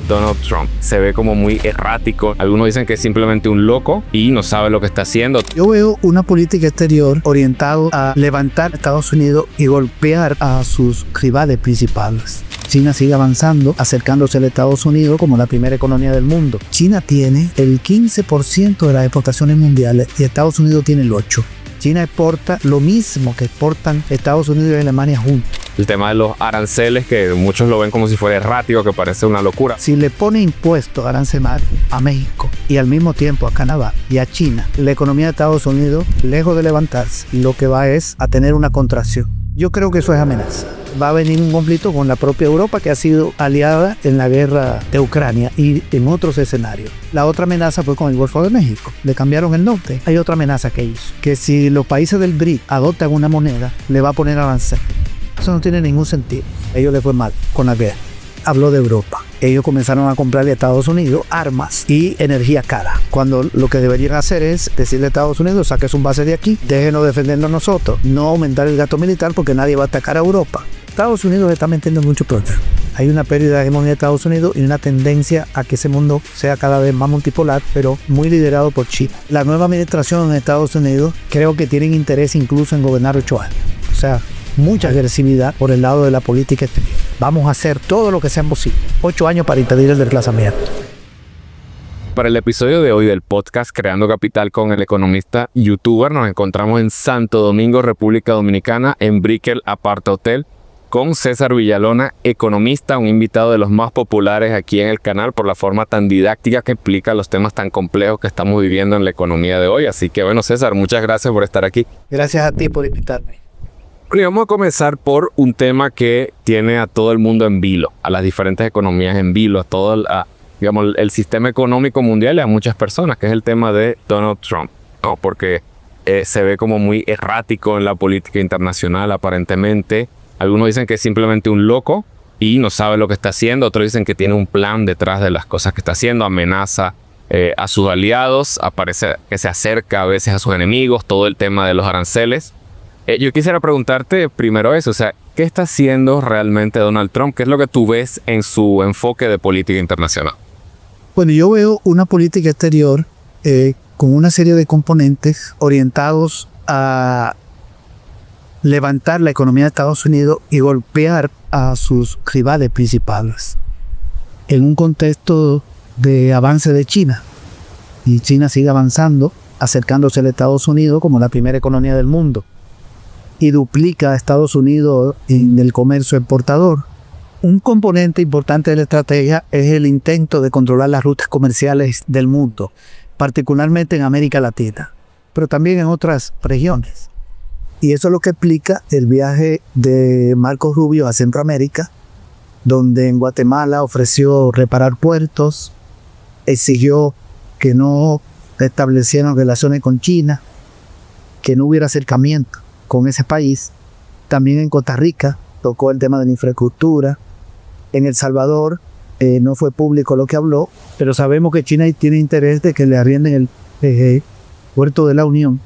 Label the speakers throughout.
Speaker 1: Donald Trump. Se ve como muy errático. Algunos dicen que es simplemente un loco y no sabe lo que está haciendo.
Speaker 2: Yo veo una política exterior orientada a levantar a Estados Unidos y golpear a sus rivales principales. China sigue avanzando, acercándose a Estados Unidos como la primera economía del mundo. China tiene el 15% de las exportaciones mundiales y Estados Unidos tiene el 8%. China exporta lo mismo que exportan Estados Unidos y Alemania juntos.
Speaker 1: El tema de los aranceles, que muchos lo ven como si fuera errático, que parece una locura.
Speaker 2: Si le pone impuestos arancelares a México y al mismo tiempo a Canadá y a China, la economía de Estados Unidos, lejos de levantarse, lo que va es a tener una contracción. Yo creo que eso es amenaza. Va a venir un conflicto con la propia Europa, que ha sido aliada en la guerra de Ucrania y en otros escenarios. La otra amenaza fue con el Golfo de México. Le cambiaron el norte. Hay otra amenaza que hizo, que si los países del BRIC adoptan una moneda, le va a poner arancel. Eso no tiene ningún sentido. A ellos les fue mal con la guerra. Habló de Europa. Ellos comenzaron a comprarle a Estados Unidos armas y energía cara, cuando lo que deberían hacer es decirle a Estados Unidos: saque su base de aquí, déjenos defendernos nosotros, no aumentar el gasto militar porque nadie va a atacar a Europa. Estados Unidos está metiendo en muchos problemas. Hay una pérdida de hegemonía de Estados Unidos y una tendencia a que ese mundo sea cada vez más multipolar, pero muy liderado por China. La nueva administración en Estados Unidos creo que tienen interés incluso en gobernar 8 años. O sea, mucha agresividad por el lado de la política exterior. Vamos a hacer todo lo que sea posible. 8 años para impedir el desplazamiento.
Speaker 1: Para el episodio de hoy del podcast Creando Capital con el economista youtuber, nos encontramos en Santo Domingo, República Dominicana, en Brickell Apart Hotel, con César Villalona, economista, un invitado de los más populares aquí en el canal por la forma tan didáctica que explica los temas tan complejos que estamos viviendo en la economía de hoy. Así que bueno, César, muchas gracias por estar aquí.
Speaker 2: Gracias a ti por invitarme.
Speaker 1: Bueno, y vamos a comenzar por un tema que tiene a todo el mundo en vilo, a las diferentes economías en vilo, a todo digamos, el sistema económico mundial y a muchas personas, que es el tema de Donald Trump, ¿no? Porque se ve como muy errático en la política internacional aparentemente. Algunos dicen que es simplemente un loco y no sabe lo que está haciendo. Otros dicen que tiene un plan detrás de las cosas que está haciendo. Amenaza a sus aliados, aparece que se acerca a veces a sus enemigos. Todo el tema de los aranceles. Yo quisiera preguntarte primero eso. O sea, ¿qué está haciendo realmente Donald Trump? ¿Qué es lo que tú ves en su enfoque de política internacional?
Speaker 2: Bueno, yo veo una política exterior con una serie de componentes orientados a levantar la economía de Estados Unidos y golpear a sus rivales principales en un contexto de avance de China. Y China sigue avanzando, acercándose a Estados Unidos como la primera economía del mundo, y duplica a Estados Unidos en el comercio exportador. Un componente importante de la estrategia es el intento de controlar las rutas comerciales del mundo, particularmente en América Latina, pero también en otras regiones. Y eso es lo que explica el viaje de Marco Rubio a Centroamérica, donde en Guatemala ofreció reparar puertos, exigió que no establecieran relaciones con China, que no hubiera acercamiento con ese país. También en Costa Rica tocó el tema de la infraestructura. En El Salvador no fue público lo que habló, pero sabemos que China tiene interés de que le arrienden el puerto de la Unión.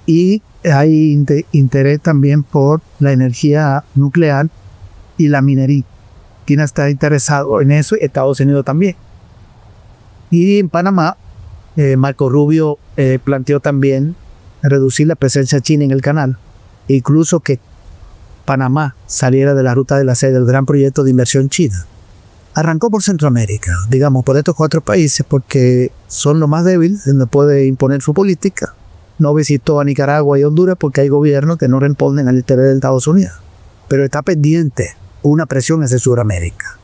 Speaker 2: Y hay interés también por la energía nuclear y la minería. China está interesado en eso y Estados Unidos también. Y en Panamá, Marco Rubio planteó también reducir la presencia china en el canal, incluso que Panamá saliera de la ruta de la seda del gran proyecto de inversión china. Arrancó por Centroamérica, digamos, por estos 4 países, porque son los más débiles, donde puede imponer su política. No visitó a Nicaragua y Honduras porque hay gobiernos que no responden al interés de Estados Unidos. Pero está pendiente una presión hacia Sudamérica,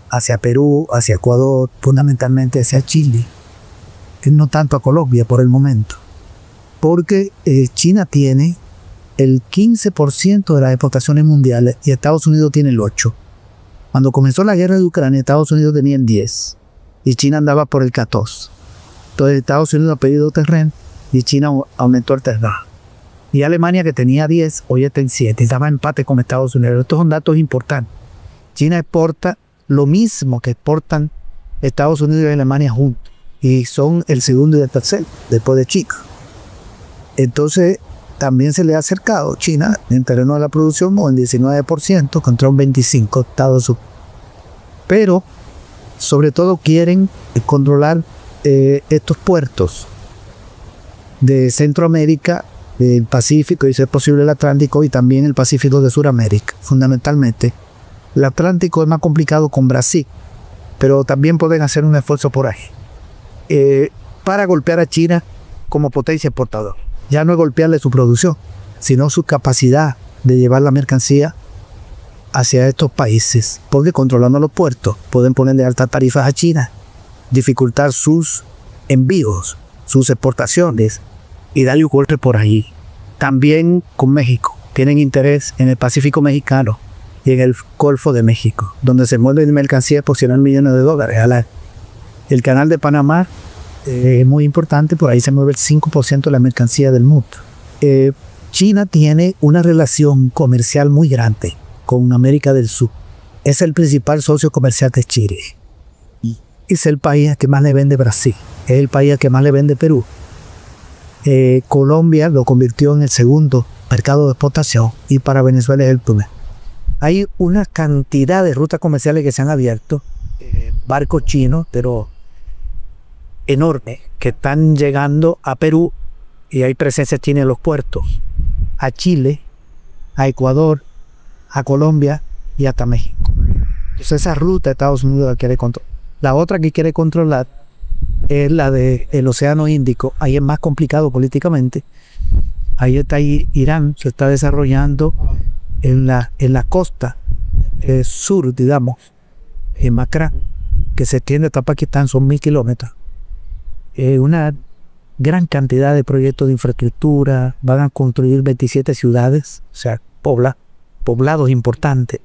Speaker 2: hacia Perú, hacia Ecuador, fundamentalmente hacia Chile, no tanto a Colombia por el momento. Porque China tiene el 15% de las exportaciones mundiales y Estados Unidos tiene el 8%. Cuando comenzó la guerra de Ucrania, Estados Unidos tenía el 10% y China andaba por el 14%. Entonces Estados Unidos ha pedido terreno y China aumentó el terreno. Y Alemania, que tenía 10, hoy está en 7 y estaba en empate con Estados Unidos. Estos son datos importantes. China exporta lo mismo que exportan Estados Unidos y Alemania juntos, y son el segundo y el tercero después de China. Entonces también se le ha acercado China en terreno de la producción con el 19% contra un 25% Estados Unidos. pero sobre todo quieren controlar estos puertos de Centroamérica, del Pacífico y si es posible el Atlántico y también el Pacífico de Sudamérica, fundamentalmente. El Atlántico es más complicado con Brasil, pero también pueden hacer un esfuerzo por ahí para golpear a China como potencia exportadora. Ya no es golpearle su producción, sino su capacidad de llevar la mercancía hacia estos países, porque controlando los puertos pueden ponerle altas tarifas a China, dificultar sus envíos, sus exportaciones y darle un golpe por ahí. También con México, tienen interés en el Pacífico mexicano y en el Golfo de México, donde se mueven mercancías por 100 millones de dólares al año. El canal de Panamá es muy importante, por ahí se mueve el 5% de la mercancía del mundo. China tiene una relación comercial muy grande con América del Sur. Es el principal socio comercial de Chile. Es el país que más le vende Brasil. Es el país que más le vende Perú. Colombia lo convirtió en el segundo mercado de exportación y para Venezuela es el primero. Hay una cantidad de rutas comerciales que se han abierto, barcos chinos, pero enormes, que están llegando a Perú y hay presencia china en los puertos, a Chile, a Ecuador, a Colombia y hasta México. Entonces esa ruta Estados Unidos la quiere controlar. La otra que quiere controlar es la del Océano Índico. Ahí es más complicado políticamente. Ahí está Irán, se está desarrollando en la costa sur, digamos, en Makran, que se extiende hasta Pakistán, son 1000 kilómetros. Una gran cantidad de proyectos de infraestructura, van a construir 27 ciudades, o sea, poblados importantes,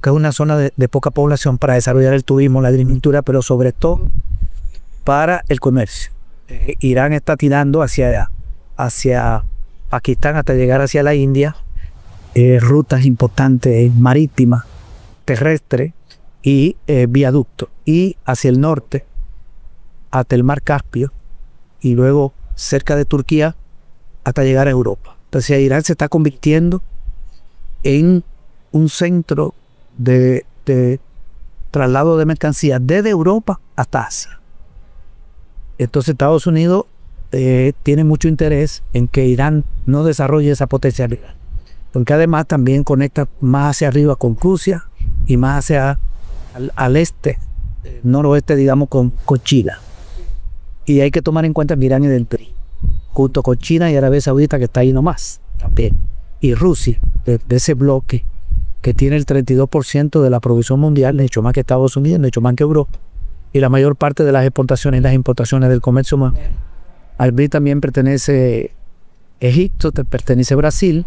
Speaker 2: que es una zona de poca población para desarrollar el turismo, la agricultura, pero sobre todo para el comercio. Irán está tirando hacia Pakistán hasta llegar hacia la India, rutas importantes marítimas, terrestres y viaductos, y hacia el norte hasta el mar Caspio y luego cerca de Turquía hasta llegar a Europa. Entonces Irán se está convirtiendo en un centro de traslado de mercancías desde Europa hasta Asia. Entonces Estados Unidos tiene mucho interés en que Irán no desarrolle esa potencialidad, porque además también conecta más hacia arriba con Rusia y más hacia al este, noroeste, digamos, con China. Y hay que tomar en cuenta que Irán es del PRI, junto con China y Arabia Saudita, que está ahí nomás también, y Rusia, de ese bloque que tiene el 32% de la producción mundial, de hecho más que Estados Unidos, de hecho más que Europa, y la mayor parte de las exportaciones y las importaciones del comercio humano. Al BRI también pertenece Egipto, pertenece Brasil,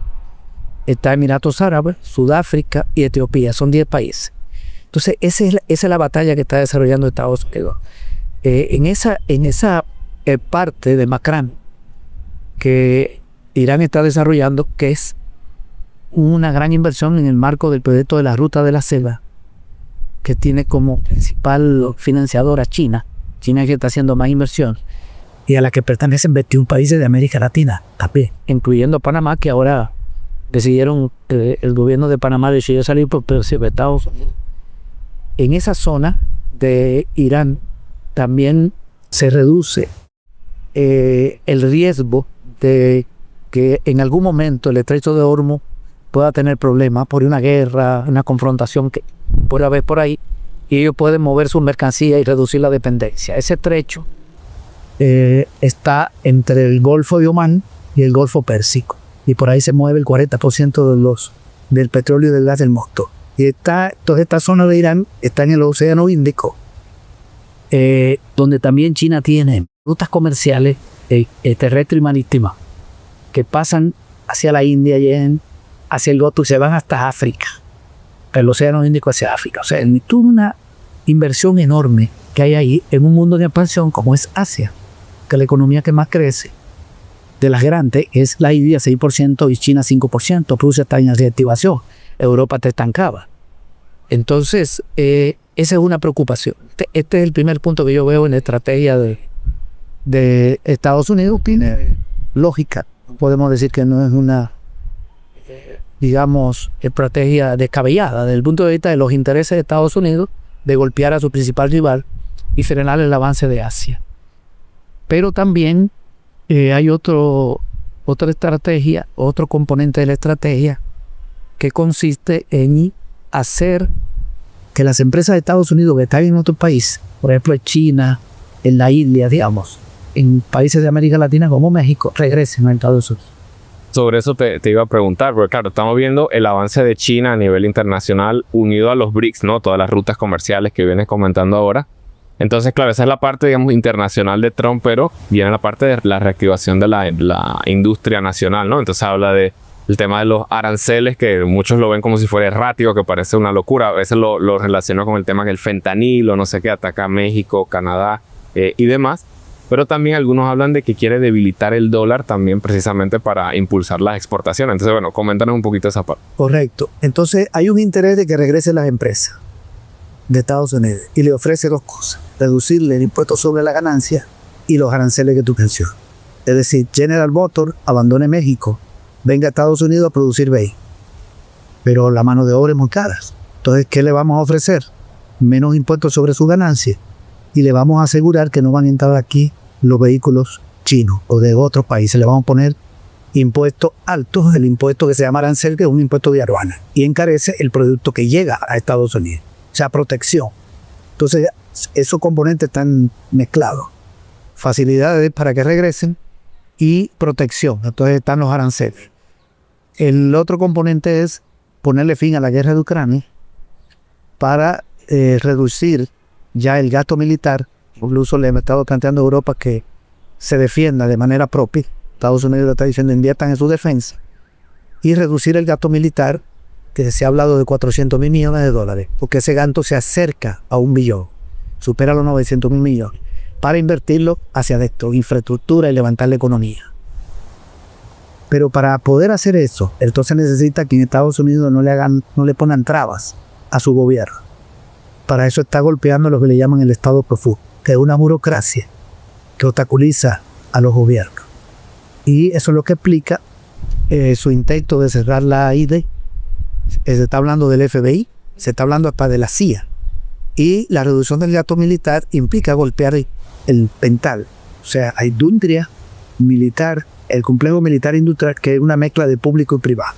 Speaker 2: está Emiratos Árabes, Sudáfrica y Etiopía, son 10 países. Entonces esa es la batalla que está desarrollando Estados Unidos. En esa parte de Makran que Irán está desarrollando, que es una gran inversión en el marco del proyecto de la Ruta de la Seda, que tiene como principal financiadora China que está haciendo más inversión, y a la que pertenecen 21 países de América Latina también, incluyendo Panamá, que ahora decidieron, el gobierno de Panamá decidió salir por presión de Estados Unidos. En esa zona de Irán también se reduce el riesgo de que en algún momento el estrecho de Hormuz pueda tener problemas por una guerra, una confrontación que puede haber por ahí, y ellos pueden mover sus mercancías y reducir la dependencia. Ese estrecho está entre el Golfo de Omán y el Golfo Pérsico, y por ahí se mueve el 40% del petróleo y del gas del mundo. Y toda esta zona de Irán está en el Océano Índico, donde también China tiene rutas comerciales terrestres y marítimas que pasan hacia la India y hacia el Golfo y se van hasta África, el Océano Índico hacia África. O sea, es toda una inversión enorme que hay ahí en un mundo de expansión como es Asia, que la economía que más crece de las grandes es la India 6% y China 5%, Rusia está en reactivación, Europa te estancaba. Entonces, esa es una preocupación. Este es el primer punto que yo veo en la estrategia de Estados Unidos. Tiene lógica, podemos decir que no es una digamos, estrategia descabellada desde el punto de vista de los intereses de Estados Unidos, de golpear a su principal rival y frenar el avance de Asia. Pero también hay otra estrategia, otro componente de la estrategia que consiste en hacer que las empresas de Estados Unidos que están en otro país, por ejemplo en China, en la India, digamos, en países de América Latina como México, regresen a Estados Unidos.
Speaker 1: Sobre eso te iba a preguntar, porque claro, estamos viendo el avance de China a nivel internacional unido a los BRICS, ¿no? Todas las rutas comerciales que vienes comentando ahora. Entonces, claro, esa es la parte, digamos, internacional de Trump, pero viene la parte de la reactivación de la industria nacional, ¿no? Entonces habla de el tema de los aranceles, que muchos lo ven como si fuera errático, que parece una locura. A veces lo relaciono con el tema del fentanilo, no sé qué, ataca a México, Canadá y demás. Pero también algunos hablan de que quiere debilitar el dólar también precisamente para impulsar las exportaciones. Entonces, bueno, coméntanos un poquito esa parte.
Speaker 2: Correcto. Entonces, hay un interés de que regresen las empresas de Estados Unidos y le ofrece dos cosas: reducirle el impuesto sobre la ganancia y los aranceles que tú mencionas. Es decir, General Motors abandone México, venga a Estados Unidos a producir vehículos, pero la mano de obra es muy cara. Entonces, ¿qué le vamos a ofrecer? Menos impuestos sobre su ganancia y le vamos a asegurar que no van a entrar aquí los vehículos chinos o de otros países. Le vamos a poner impuestos altos, el impuesto que se llama arancel, que es un impuesto de aduana, y encarece el producto que llega a Estados Unidos. O sea, protección. Entonces, esos componentes están mezclados. Facilidades para que regresen y protección. Entonces están los aranceles. El otro componente es ponerle fin a la guerra de Ucrania para reducir ya el gasto militar. Incluso le he estado planteando a Europa que se defienda de manera propia. Estados Unidos le está diciendo inviertan en su defensa. Y reducir el gasto militar, que se ha hablado de $400 mil millones, porque ese gasto se acerca a $1 billón, supera los 900 mil millones, para invertirlo hacia adentro, infraestructura y levantar la economía. Pero para poder hacer eso, entonces necesita que en Estados Unidos no le pongan trabas a su gobierno. Para eso está golpeando lo que le llaman el Estado profundo, que es una burocracia que obstaculiza a los gobiernos. Y eso es lo que explica su intento de cerrar la ID. Se está hablando del FBI, se está hablando hasta de la CIA. Y la reducción del gasto militar implica golpear el pental. O sea, hay industria militar, el complejo militar industrial, que es una mezcla de público y privado.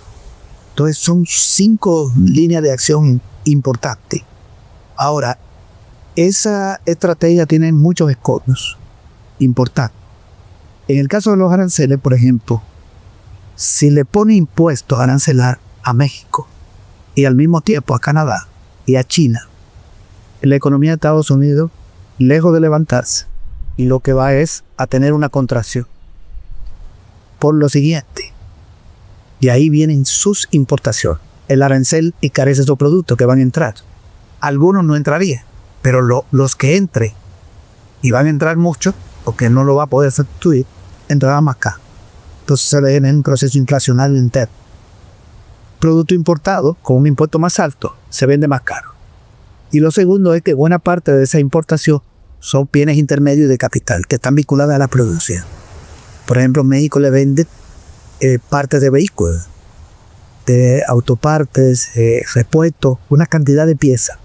Speaker 2: Entonces son 5 líneas de acción importantes. Ahora, esa estrategia tiene muchos escollos importantes. En el caso de los aranceles, por ejemplo, si le pone impuestos arancelar a México y al mismo tiempo a Canadá y a China, la economía de Estados Unidos, lejos de levantarse, y lo que va es a tener una contracción. Por lo siguiente, y ahí vienen sus importaciones. El arancel encarece esos productos que van a entrar. Algunos no entrarían, pero los que entren, y van a entrar muchos, porque no lo va a poder sustituir, entrarán más caro. Entonces se le genera un proceso inflacionario interno. Producto importado, con un impuesto más alto, se vende más caro. Y lo segundo es que buena parte de esa importación son bienes intermedios de capital, que están vinculados a la producción. Por ejemplo, México le vende partes de vehículos, de autopartes, repuestos, una cantidad de piezas.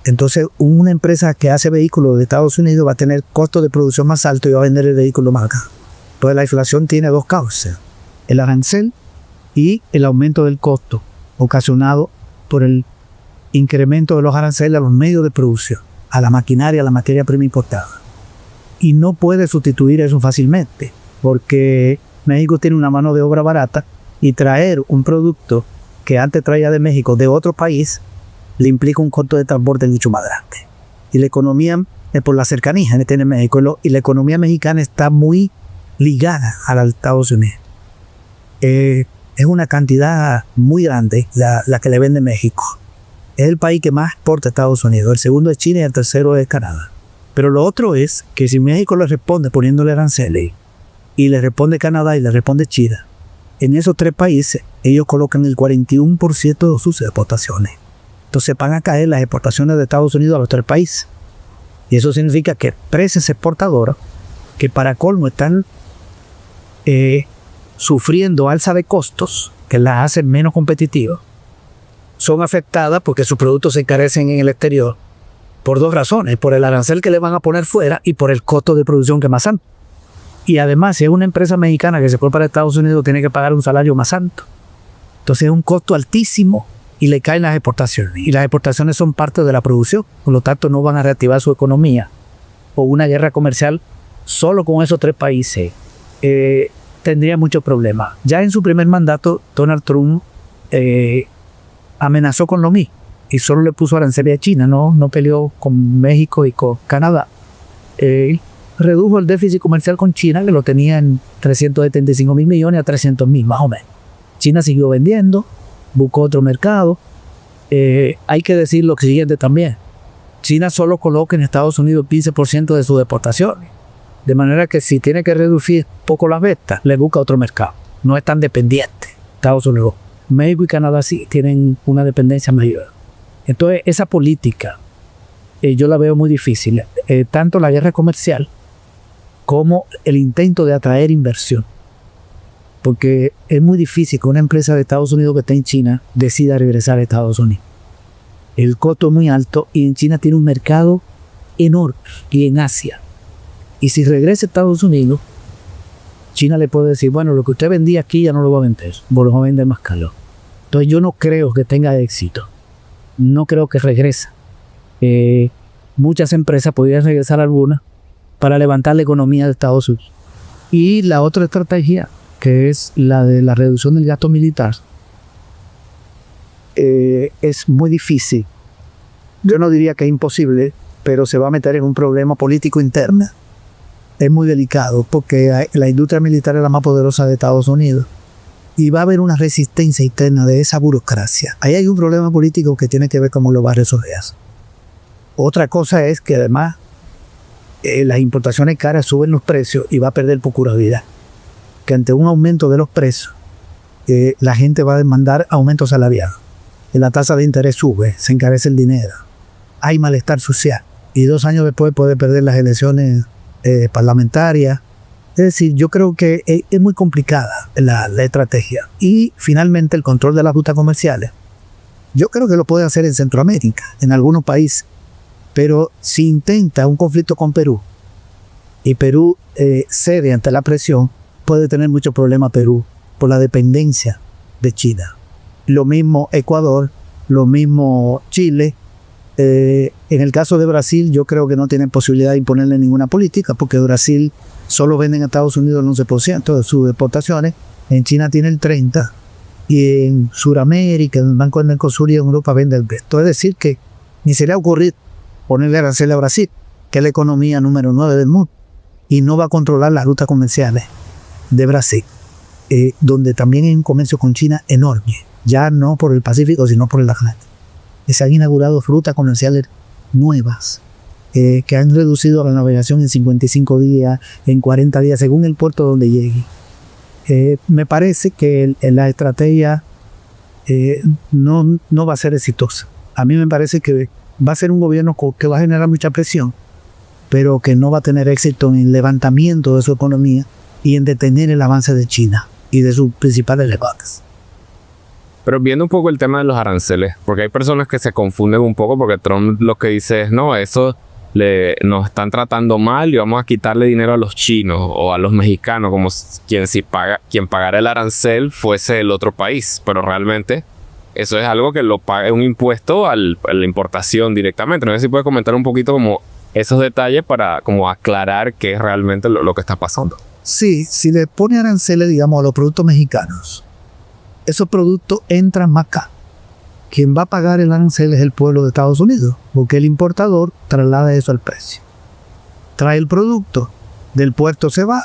Speaker 2: Entonces, una empresa que hace vehículos de Estados Unidos va a tener costos de producción más altos y va a vender el vehículo más caro. Entonces, la inflación tiene dos causas: el arancel y el aumento del costo ocasionado por el incremento de los aranceles a los medios de producción, a la maquinaria, a la materia prima importada. Y no puede sustituir eso fácilmente, porque México tiene una mano de obra barata y traer un producto que antes traía de México de otro país le implica un costo de transporte mucho más grande. Y la economía, por la cercanía que tiene México, y la economía mexicana está muy ligada a la de Estados Unidos. Es una cantidad muy grande la que le vende México. Es el país que más exporta a Estados Unidos. El segundo es China y el tercero es Canadá. Pero lo otro es que si México le responde poniéndole aranceles, y le responde Canadá y le responde China, en esos 3 países ellos colocan el 41% de sus exportaciones. Entonces van a caer las exportaciones de Estados Unidos a los 3 países. Y eso significa que empresas exportadoras que para colmo están sufriendo alza de costos que las hacen menos competitivas, son afectadas porque sus productos se encarecen en el exterior por dos razones, por el arancel que le van a poner fuera y por el costo de producción que es más alto. Y además, si es una empresa mexicana que se fue para Estados Unidos, tiene que pagar un salario más alto. Entonces es un costo altísimo y le caen las exportaciones. Y las exportaciones son parte de la producción, por lo tanto no van a reactivar su economía. O una guerra comercial solo con esos tres países tendría muchos problemas. Ya en su primer mandato, Donald Trump amenazó con lo mismo y solo le puso aranceles a China, no peleó con México y con Canadá. Redujo el déficit comercial con China, que lo tenía en 375 mil millones a 300 mil, más o menos. China siguió vendiendo, buscó otro mercado. Hay que decir lo siguiente también. China solo coloca en Estados Unidos 15% de sus exportaciones. De manera que si tiene que reducir poco las ventas, le busca otro mercado. No es tan dependiente Estados Unidos. México y Canadá sí tienen una dependencia mayor. Entonces, esa política yo la veo muy difícil. Tanto la guerra comercial como el intento de atraer inversión. Porque es muy difícil que una empresa de Estados Unidos que está en China decida regresar a Estados Unidos. El costo es muy alto y en China tiene un mercado enorme y en Asia. Y si regresa a Estados Unidos, China le puede decir, bueno, lo que usted vendía aquí ya no lo va a vender, lo va a vender más caro. Entonces yo no creo que tenga éxito. No creo que regrese. Muchas empresas podrían regresar algunas para levantar la economía de Estados Unidos. Y la otra estrategia, que es la de la reducción del gasto militar, es muy difícil. Yo no diría que es imposible, pero se va a meter en un problema político interno. Es muy delicado porque la industria militar es la más poderosa de Estados Unidos y va a haber una resistencia interna de esa burocracia. Ahí hay un problema político que tiene que ver cómo lo va a resolver. Otra cosa es que además las importaciones caras suben los precios y va a perder popularidad. Que ante un aumento de los precios, la gente va a demandar aumento salarial. La tasa de interés sube, se encarece el dinero. Hay malestar social y 2 años después puede perder las elecciones parlamentarias. Es decir, yo creo que es muy complicada la estrategia. Y finalmente el control de las rutas comerciales. Yo creo que lo puede hacer en Centroamérica, en algunos países. Pero si intenta un conflicto con Perú y Perú cede ante la presión, puede tener muchos problemas Perú por la dependencia de China. Lo mismo Ecuador, lo mismo Chile. En el caso de Brasil, yo creo que no tienen posibilidad de imponerle ninguna política, porque Brasil solo vende en Estados Unidos el 11% de sus exportaciones, en China tiene el 30%, y en Sudamérica, en el Banco del Mercosur y en Europa vende el resto. Es decir, que ni se le ha ocurrido ponerle arancel a Brasil, que es la economía número 9 del mundo, y no va a controlar las rutas comerciales de Brasil, donde también hay un comercio con China enorme, ya no por el Pacífico, sino por el Atlántico. Se han inaugurado rutas comerciales nuevas que han reducido la navegación en 55 días, en 40 días, según el puerto donde llegue. Me parece que la estrategia no va a ser exitosa. A mí me parece que va a ser un gobierno que va a generar mucha presión, pero que no va a tener éxito en el levantamiento de su economía y en detener el avance de China y de sus principales rivales.
Speaker 1: Pero viendo un poco el tema de los aranceles, porque hay personas que se confunden un poco porque Trump lo que dice es, no, eso nos están tratando mal y vamos a quitarle dinero a los chinos o a los mexicanos, como quien pagara el arancel fuese el otro país, pero realmente eso es algo que lo paga, un impuesto a la importación directamente. No sé si puedes comentar un poquito como esos detalles para como aclarar qué es realmente lo que está pasando.
Speaker 2: Sí, si le pone aranceles, digamos, a los productos mexicanos, esos productos entran más acá. Quien va a pagar el arancel es el pueblo de Estados Unidos, porque el importador traslada eso al precio. Trae el producto, del puerto se va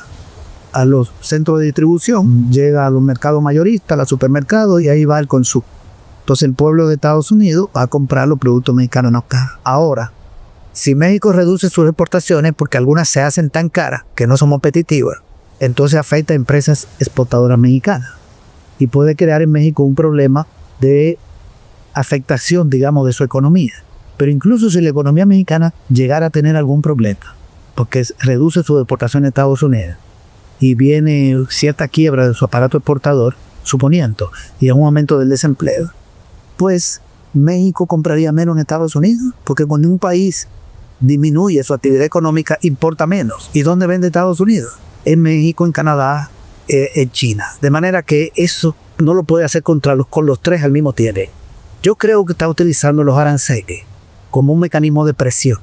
Speaker 2: a los centros de distribución, llega a los mercados mayoristas, a los supermercados y ahí va el consumo. Entonces el pueblo de Estados Unidos va a comprar los productos mexicanos acá. Ahora, si México reduce sus exportaciones porque algunas se hacen tan caras que no son competitivas, entonces afecta a empresas exportadoras mexicanas. Y puede crear en México un problema de afectación, digamos, de su economía. Pero incluso si la economía mexicana llegara a tener algún problema, porque reduce su exportación a Estados Unidos y viene cierta quiebra de su aparato exportador, suponiendo, y un aumento del desempleo, pues México compraría menos en Estados Unidos, porque cuando un país disminuye su actividad económica, importa menos. ¿Y dónde vende Estados Unidos? En México, en Canadá, en China. De manera que eso no lo puede hacer con los tres al mismo tiempo. Yo creo que está utilizando los aranceles como un mecanismo de presión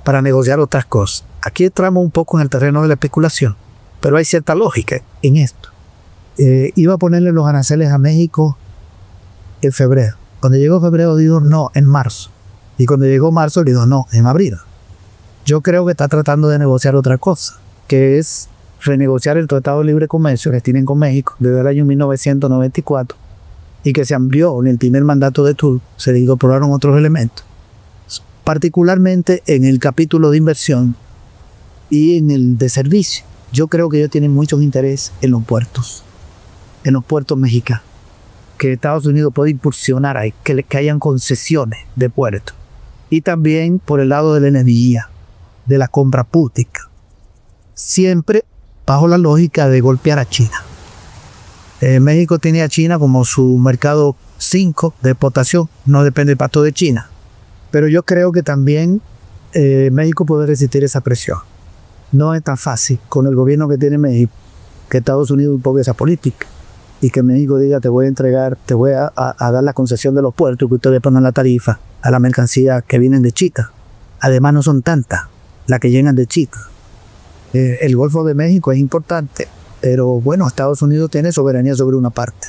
Speaker 2: para negociar otras cosas. Aquí entramos un poco en el terreno de la especulación, pero hay cierta lógica en esto. Iba a ponerle los aranceles a México en febrero. Cuando llegó febrero dijo no, en marzo. Y cuando llegó marzo dijo no, en abril. Yo creo que está tratando de negociar otra cosa, que es renegociar el Tratado de Libre Comercio que tienen con México desde el año 1994 y que se amplió en el primer mandato de Trump. Se incorporaron otros elementos, particularmente en el capítulo de inversión y en el de servicio. Yo creo que ellos tienen mucho interés en los puertos mexicanos, que Estados Unidos puede impulsionar ahí, que hayan concesiones de puertos. Y también por el lado de la energía, de la compra pública, siempre bajo la lógica de golpear a China. México tiene a China como su mercado 5 de exportación, no depende del pacto de China. Pero yo creo que también México puede resistir esa presión. No es tan fácil con el gobierno que tiene México, que Estados Unidos imponga esa política y que México diga te voy a dar la concesión de los puertos, que ustedes pongan la tarifa a la mercancía que vienen de China. Además no son tantas las que llegan de China. El Golfo de México es importante, pero bueno, Estados Unidos tiene soberanía sobre una parte.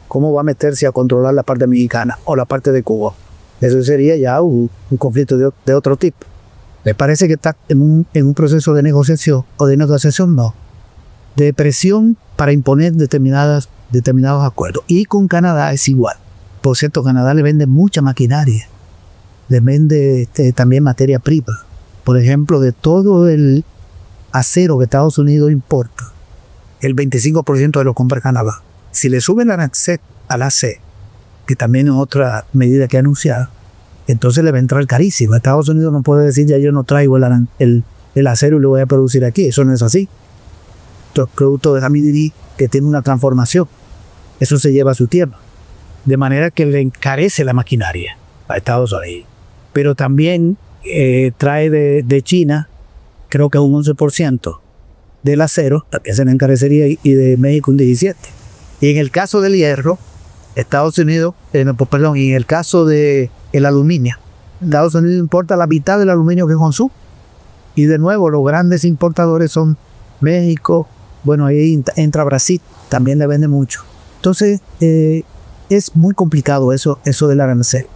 Speaker 2: ¿Cómo va a meterse a controlar la parte mexicana o la parte de Cuba? Eso sería ya un conflicto de otro tipo. Me parece que está en un proceso de negociación, o de negociación no, de presión para imponer determinados acuerdos. Y con Canadá es igual. Por cierto, Canadá le vende mucha maquinaria, le vende también materia prima. Por ejemplo, de todo el acero que Estados Unidos importa, el 25% de lo compra Canadá. Si le suben al AC, que también es otra medida que ha anunciado, entonces le va a entrar carísimo. Estados Unidos no puede decir ya yo no traigo el acero y lo voy a producir aquí. Eso no es así. Esto es producto de la minería que tiene una transformación. Eso se lleva a su tiempo. De manera que le encarece la maquinaria a Estados Unidos. Pero también trae de China, creo que un 11% del acero, también se le encarecería, y de México un 17%. Y en el caso del hierro, Estados Unidos, y en el caso del aluminio, Estados Unidos importa la mitad del aluminio que consume. Y de nuevo, los grandes importadores son México, bueno, ahí entra Brasil, también le vende mucho. Entonces, es muy complicado eso del arancel.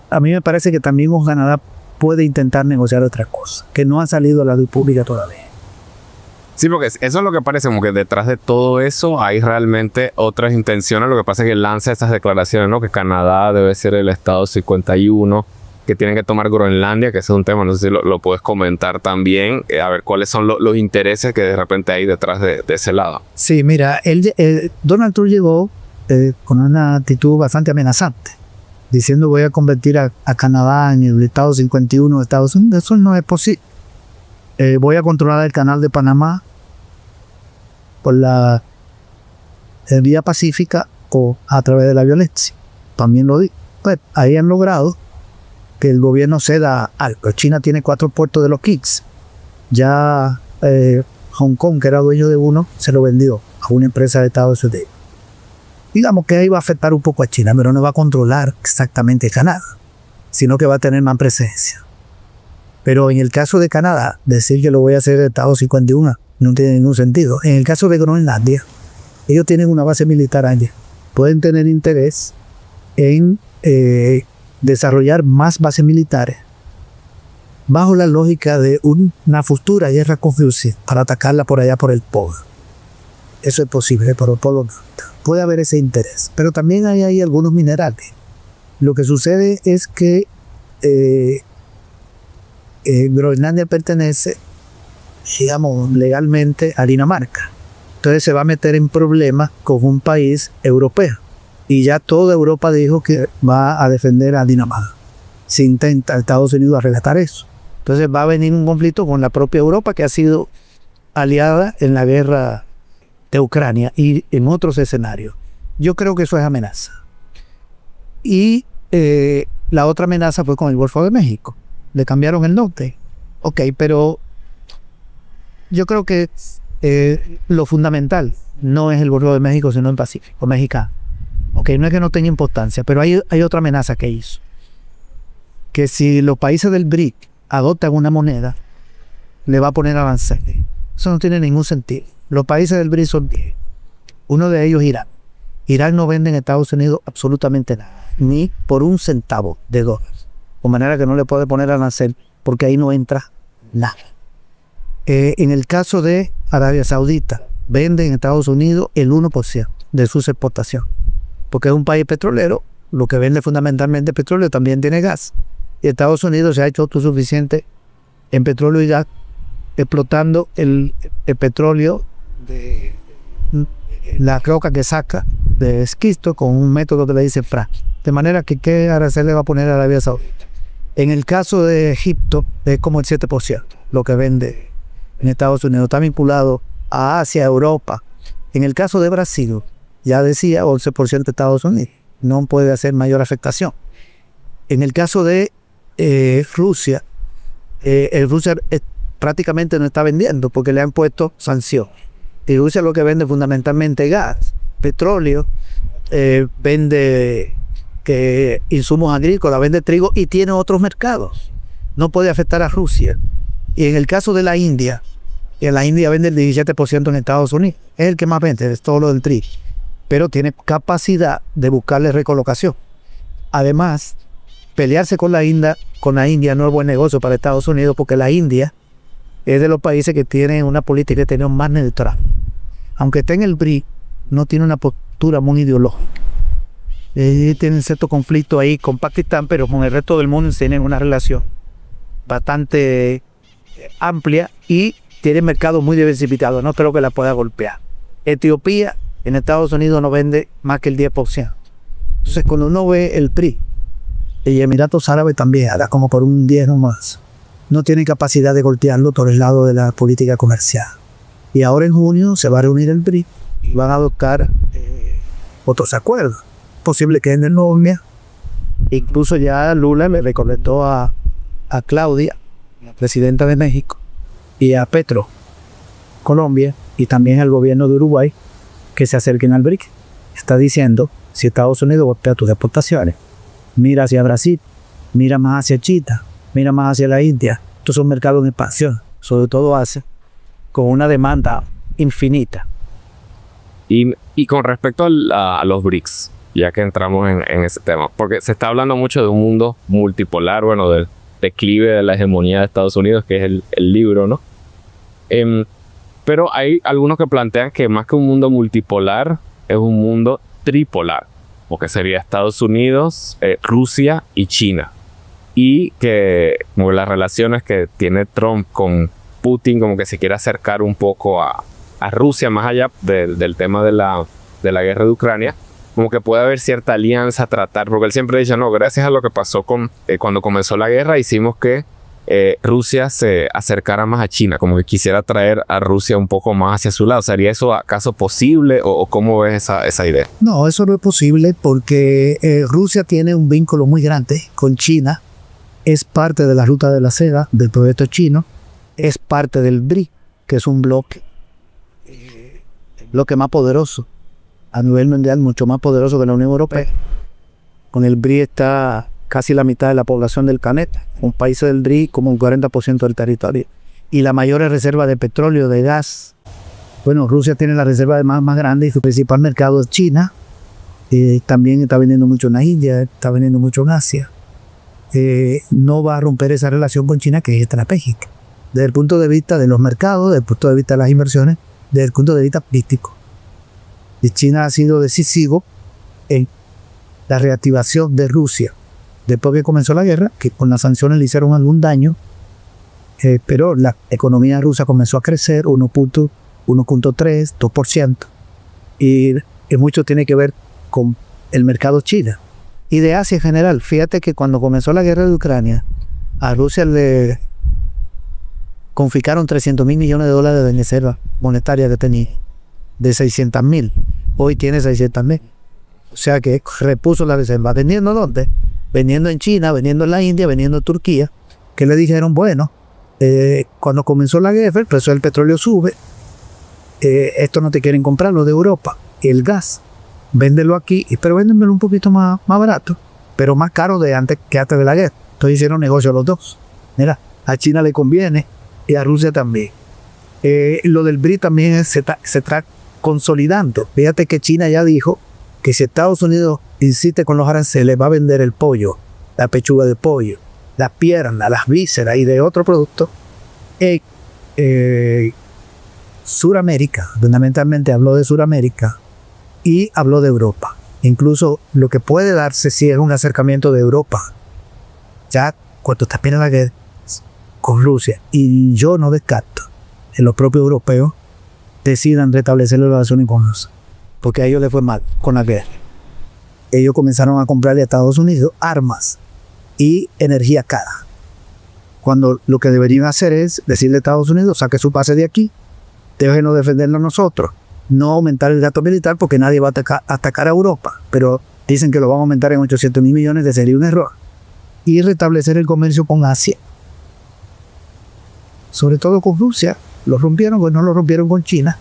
Speaker 2: A mí me parece que también Canadá puede intentar negociar otra cosa, que no ha salido a la luz pública todavía.
Speaker 1: Sí, porque eso es lo que parece, como que detrás de todo eso hay realmente otras intenciones. Lo que pasa es que lanza esas declaraciones, ¿no? Que Canadá debe ser el estado 51, que tienen que tomar Groenlandia, que ese es un tema, no sé si lo puedes comentar también, a ver cuáles son los intereses que de repente hay detrás de ese lado.
Speaker 2: Sí, mira, Donald Trump llegó con una actitud bastante amenazante, diciendo voy a convertir a Canadá en el estado 51 de Estados Unidos. Eso no es posible. Voy a controlar el canal de Panamá por la vía pacífica o a través de la violencia. También lo digo. Pues ahí han logrado que el gobierno ceda algo. China tiene 4 puertos de los Kings. Ya Hong Kong, que era dueño de uno, se lo vendió a una empresa de Estados Unidos. Digamos que ahí va a afectar un poco a China, pero no va a controlar exactamente Canadá, sino que va a tener más presencia. Pero en el caso de Canadá, decir que lo voy a hacer de Estado 51 no tiene ningún sentido. En el caso de Groenlandia, ellos tienen una base militar allá. Pueden tener interés en desarrollar más bases militares bajo la lógica de una futura guerra con Rusia para atacarla por allá por el Polo. Eso es posible, por el Polo Norte. Puede haber ese interés. Pero también hay ahí algunos minerales. Lo que sucede es que Groenlandia pertenece, digamos, legalmente a Dinamarca. Entonces se va a meter en problemas con un país europeo. Y ya toda Europa dijo que va a defender a Dinamarca. Si intenta Estados Unidos arreglar eso. Entonces va a venir un conflicto con la propia Europa, que ha sido aliada en la guerra de Ucrania y en otros escenarios. Yo creo que eso es amenaza. Y la otra amenaza fue con el Golfo de México. Le cambiaron el norte. Ok, pero yo creo que lo fundamental no es el Golfo de México, sino el Pacífico mexicano. Ok, no es que no tenga importancia, pero hay otra amenaza que hizo. Que si los países del BRIC adoptan una moneda, le va a poner aranceles. Eso no tiene ningún sentido. Los países del BRIC son 10. Uno de ellos es Irán. Irán no vende en Estados Unidos absolutamente nada, ni por un centavo de dólares. De manera que no le puede poner arancel, porque ahí no entra nada. En el caso de Arabia Saudita, vende en Estados Unidos el 1% de sus exportaciones, porque es un país petrolero. Lo que vende fundamentalmente petróleo, también tiene gas. Y Estados Unidos se ha hecho autosuficiente en petróleo y gas, explotando el petróleo de la roca que saca de esquisto con un método que le dice fracking. De manera que ¿qué arancel le va a poner a Arabia Saudita? En el caso de Egipto es como el 7% lo que vende en Estados Unidos. Está vinculado a Asia, a Europa. En el caso de Brasil, ya decía, 11% de Estados Unidos. No puede hacer mayor afectación. En el caso de Rusia, Rusia prácticamente no está vendiendo porque le han puesto sanciones. Y Rusia lo que vende fundamentalmente gas, petróleo, vende insumos agrícolas, vende trigo y tiene otros mercados. No puede afectar a Rusia. Y en el caso de la India vende el 17% en Estados Unidos. Es el que más vende, es todo lo del trigo. Pero tiene capacidad de buscarle recolocación. Además, pelearse con la India no es buen negocio para Estados Unidos, porque la India es de los países que tienen una política exterior más neutral. Aunque esté en el BRIC, no tiene una postura muy ideológica. Tienen cierto conflicto ahí con Pakistán, pero con el resto del mundo tienen una relación bastante amplia y tiene mercados muy diversificados. No creo que la pueda golpear. Etiopía en Estados Unidos no vende más que el 10%. Entonces, cuando uno ve el BRIC, y Emiratos Árabes también, ahora como por un 10 o más, no tiene capacidad de golpearlo por el lado de la política comercial. Y ahora en junio se va a reunir el BRIC y van a adoptar otros acuerdos. Posible que en el novia. Incluso ya Lula le recomendó a Claudia, la presidenta de México, y a Petro, Colombia, y también al gobierno de Uruguay, que se acerquen al BRIC. Está diciendo, si Estados Unidos golpea tus exportaciones, mira hacia Brasil, mira más hacia China, mira más hacia la India. Estos son mercados en expansión, sobre todo Asia, con una demanda infinita.
Speaker 1: Y con respecto a los BRICS, ya que entramos en ese tema, porque se está hablando mucho de un mundo multipolar, bueno, del declive de la hegemonía de Estados Unidos, que es el libro, ¿no? Pero hay algunos que plantean que más que un mundo multipolar, es un mundo tripolar, porque sería Estados Unidos, Rusia y China. Y que como las relaciones que tiene Trump con Putin, como que se quiere acercar un poco a Rusia, más allá del tema de la guerra de Ucrania, como que puede haber cierta alianza a tratar, porque él siempre dice, no, gracias a lo que pasó cuando comenzó la guerra, hicimos que Rusia se acercara más a China, como que quisiera traer a Rusia un poco más hacia su lado. ¿Sería eso acaso posible o cómo ves esa idea?
Speaker 2: No, eso no es posible porque Rusia tiene un vínculo muy grande con China, es parte de la ruta de la seda del proyecto chino, es parte del BRIC, que es un bloque, el bloque más poderoso a nivel mundial, mucho más poderoso que la Unión Europea. Con el BRIC está casi la mitad de la población del planeta, con países del BRIC como un 40% del territorio. Y la mayor reserva de petróleo, de gas. Bueno, Rusia tiene la reserva de más grande y su principal mercado es China. También está vendiendo mucho en la India, está vendiendo mucho en Asia. No va a romper esa relación con China, que es estratégica. Desde el punto de vista de los mercados, desde el punto de vista de las inversiones, desde el punto de vista político. Y China ha sido decisivo en la reactivación de Rusia. Después que comenzó la guerra, que con las sanciones le hicieron algún daño, pero la economía rusa comenzó a crecer 1.3, 2%. Y mucho tiene que ver con el mercado chino. Y de Asia en general. Fíjate que cuando comenzó la guerra de Ucrania, a Rusia le confiscaron $300 mil millones de reserva monetaria que tenía, de 600 mil. Hoy tiene 600 mil. O sea que repuso la reserva. ¿Vendiendo dónde? Vendiendo en China, vendiendo en la India, vendiendo en Turquía. Que le dijeron, bueno, cuando comenzó la guerra, el precio del petróleo sube. Esto no te quieren comprar, lo de Europa. El gas, véndelo aquí, pero véndemelo un poquito más barato, pero más caro de antes que antes de la guerra. Entonces hicieron negocio los dos. Mira, a China le conviene y a Rusia también. Lo del BRIC también se está consolidando. Fíjate que China ya dijo que si Estados Unidos insiste con los aranceles, va a vender el pollo, la pechuga de pollo, las piernas, las vísceras y de otro producto. Suramérica, fundamentalmente habló de Suramérica y habló de Europa. Incluso lo que puede darse si es un acercamiento de Europa. Ya cuando termine la guerra con Rusia, y yo no descarto que los propios europeos decidan restablecer las relaciones con Rusia, porque a ellos les fue mal con la guerra. Ellos comenzaron a comprarle a Estados Unidos armas y energía cara, cuando lo que deberían hacer es decirle a Estados Unidos, saque su base de aquí, déjenos defendernos nosotros, no aumentar el gasto militar porque nadie va a atacar a Europa, pero dicen que lo van a aumentar en 800 mil millones, sería un error, y restablecer el comercio con Asia, sobre todo con Rusia. Lo rompieron, pues no lo rompieron con China,